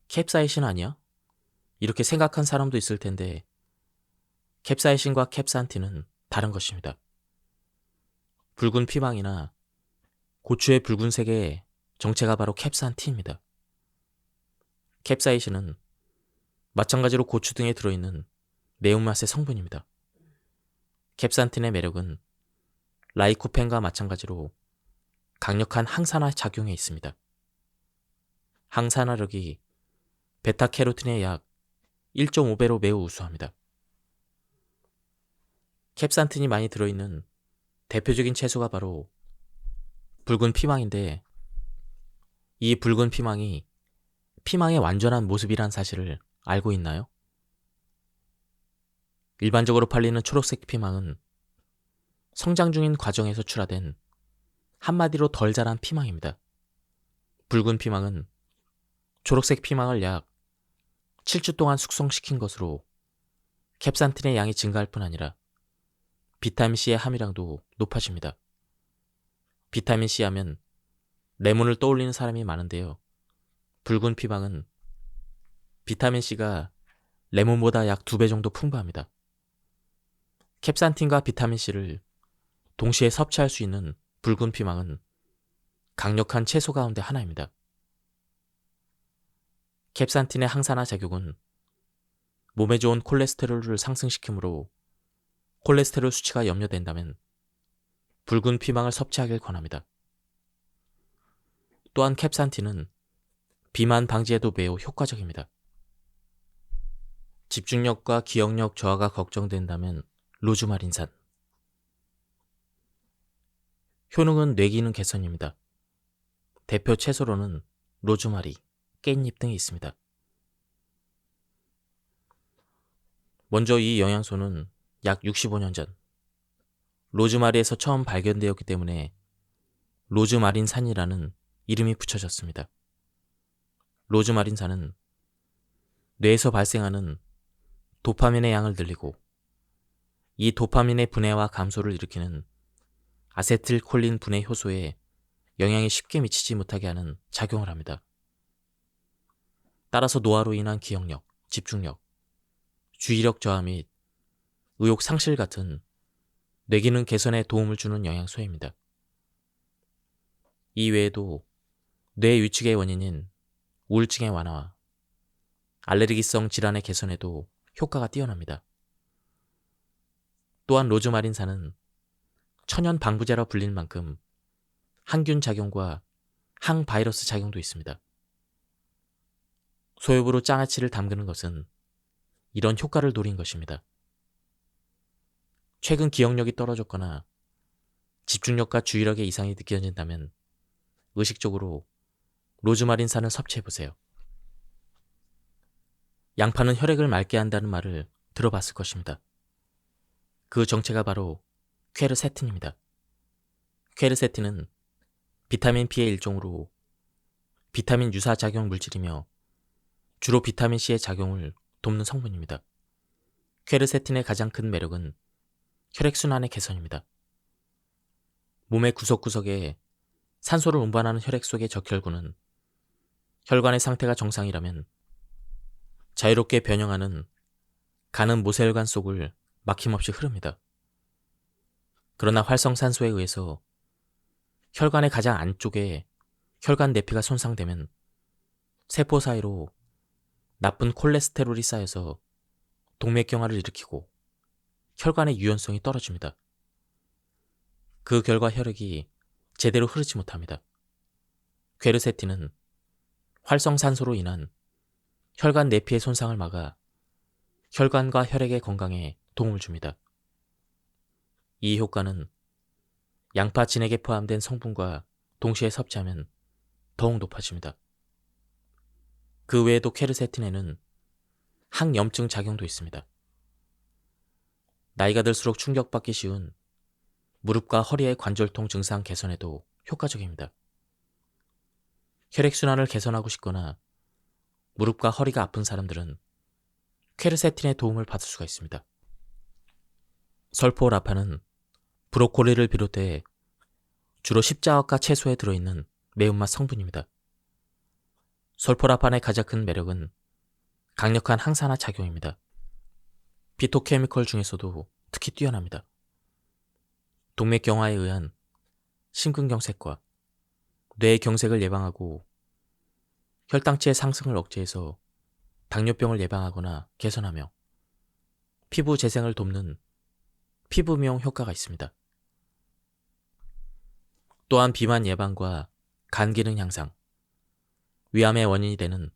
캡사이신 아니야? 이렇게 생각한 사람도 있을 텐데 캡사이신과 캡산틴은 다른 것입니다. 붉은 피망이나 고추의 붉은색의 정체가 바로 캡산틴입니다. 캡사이신은 마찬가지로 고추 등에 들어있는 매운맛의 성분입니다. 캡산틴의 매력은 라이코펜과 마찬가지로 강력한 항산화 작용에 있습니다. 항산화력이 베타캐로틴의 약 1.5배로 매우 우수합니다. 캡산틴이 많이 들어있는 대표적인 채소가 바로 붉은 피망인데 이 붉은 피망이 피망의 완전한 모습이란 사실을 알고 있나요? 일반적으로 팔리는 초록색 피망은 성장 중인 과정에서 출하된 한마디로 덜 자란 피망입니다. 붉은 피망은 초록색 피망을 약 7주 동안 숙성시킨 것으로 캡산틴의 양이 증가할 뿐 아니라 비타민C의 함유량도 높아집니다. 비타민C 하면 레몬을 떠올리는 사람이 많은데요. 붉은 피망은 비타민C가 레몬보다 약 2배 정도 풍부합니다. 캡산틴과 비타민C를 동시에 섭취할 수 있는 붉은 피망은 강력한 채소 가운데 하나입니다. 캡산틴의 항산화 작용은 몸에 좋은 콜레스테롤을 상승시키므로 콜레스테롤 수치가 염려된다면 붉은 피망을 섭취하길 권합니다. 또한 캡산틴은 비만 방지에도 매우 효과적입니다. 집중력과 기억력 저하가 걱정된다면 로즈마린산. 효능은 뇌기능 개선입니다. 대표 채소로는 로즈마리, 깻잎 등이 있습니다. 먼저 이 영양소는 약 65년 전 로즈마리에서 처음 발견되었기 때문에 로즈마린산이라는 이름이 붙여졌습니다. 로즈마린산은 뇌에서 발생하는 도파민의 양을 늘리고 이 도파민의 분해와 감소를 일으키는 아세틸콜린 분해 효소에 영향이 쉽게 미치지 못하게 하는 작용을 합니다. 따라서 노화로 인한 기억력, 집중력, 주의력 저하 및 의욕 상실 같은 뇌기능 개선에 도움을 주는 영양소입니다. 이 외에도 뇌 위축의 원인인 우울증의 완화와 알레르기성 질환의 개선에도 효과가 뛰어납니다. 또한 로즈마린산은 천연 방부제라 불릴 만큼 항균 작용과 항바이러스 작용도 있습니다. 소엽으로 장아찌를 담그는 것은 이런 효과를 노린 것입니다. 최근 기억력이 떨어졌거나 집중력과 주의력의 이상이 느껴진다면 의식적으로 로즈마린산을 섭취해보세요. 양파는 혈액을 맑게 한다는 말을 들어봤을 것입니다. 그 정체가 바로 퀘르세틴입니다. 퀘르세틴은 비타민 B의 일종으로 비타민 유사 작용 물질이며 주로 비타민 C의 작용을 돕는 성분입니다. 퀘르세틴의 가장 큰 매력은 혈액순환의 개선입니다. 몸의 구석구석에 산소를 운반하는 혈액 속의 적혈구는 혈관의 상태가 정상이라면 자유롭게 변형하는 가는 모세혈관 속을 막힘없이 흐릅니다. 그러나 활성산소에 의해서 혈관의 가장 안쪽에 혈관 내피가 손상되면 세포 사이로 나쁜 콜레스테롤이 쌓여서 동맥경화를 일으키고 혈관의 유연성이 떨어집니다. 그 결과 혈액이 제대로 흐르지 못합니다. 퀘르세틴은 활성산소로 인한 혈관 내피의 손상을 막아 혈관과 혈액의 건강에 도움을 줍니다. 이 효과는 양파 진액에 포함된 성분과 동시에 섭취하면 더욱 높아집니다. 그 외에도 퀘르세틴에는 항염증 작용도 있습니다. 나이가 들수록 충격받기 쉬운 무릎과 허리의 관절통 증상 개선에도 효과적입니다. 혈액순환을 개선하고 싶거나 무릎과 허리가 아픈 사람들은 퀘르세틴의 도움을 받을 수가 있습니다. 설포라파는 브로콜리를 비롯해 주로 십자화과 채소에 들어있는 매운맛 성분입니다. 설포라판의 가장 큰 매력은 강력한 항산화 작용입니다. 피토케미컬 중에서도 특히 뛰어납니다. 동맥경화에 의한 심근경색과 뇌경색을 예방하고 혈당치의 상승을 억제해서 당뇨병을 예방하거나 개선하며 피부 재생을 돕는 피부 미용 효과가 있습니다. 또한 비만 예방과 간 기능 향상, 위암의 원인이 되는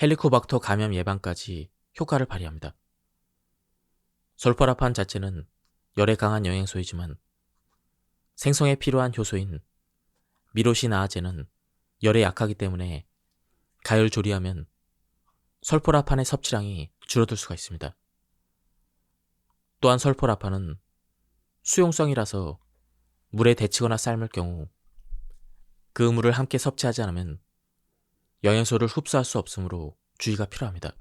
헬리코박터 감염 예방까지 효과를 발휘합니다. 설포라판 자체는 열에 강한 영양소이지만 생성에 필요한 효소인 미로시나아제는 열에 약하기 때문에 가열 조리하면 설포라판의 섭취량이 줄어들 수가 있습니다. 또한 설포라판은 수용성이라서 물에 데치거나 삶을 경우 그 물을 함께 섭취하지 않으면 영양소를 흡수할 수 없으므로 주의가 필요합니다.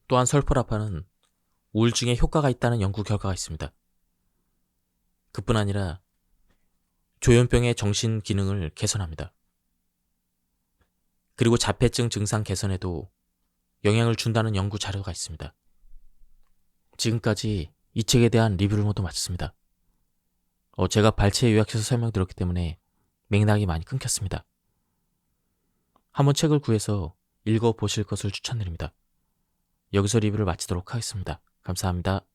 또한 설포라판은 우울증에 효과가 있다는 연구 결과가 있습니다. 그뿐 아니라 조현병의 정신 기능을 개선합니다. 그리고 자폐증 증상 개선에도 영향을 준다는 연구 자료가 있습니다. 지금까지 이 책에 대한 리뷰를 모두 마쳤습니다. 제가 발췌 요약해서 설명드렸기 때문에 맥락이 많이 끊겼습니다. 한번 책을 구해서 읽어보실 것을 추천드립니다. 여기서 리뷰를 마치도록 하겠습니다. 감사합니다.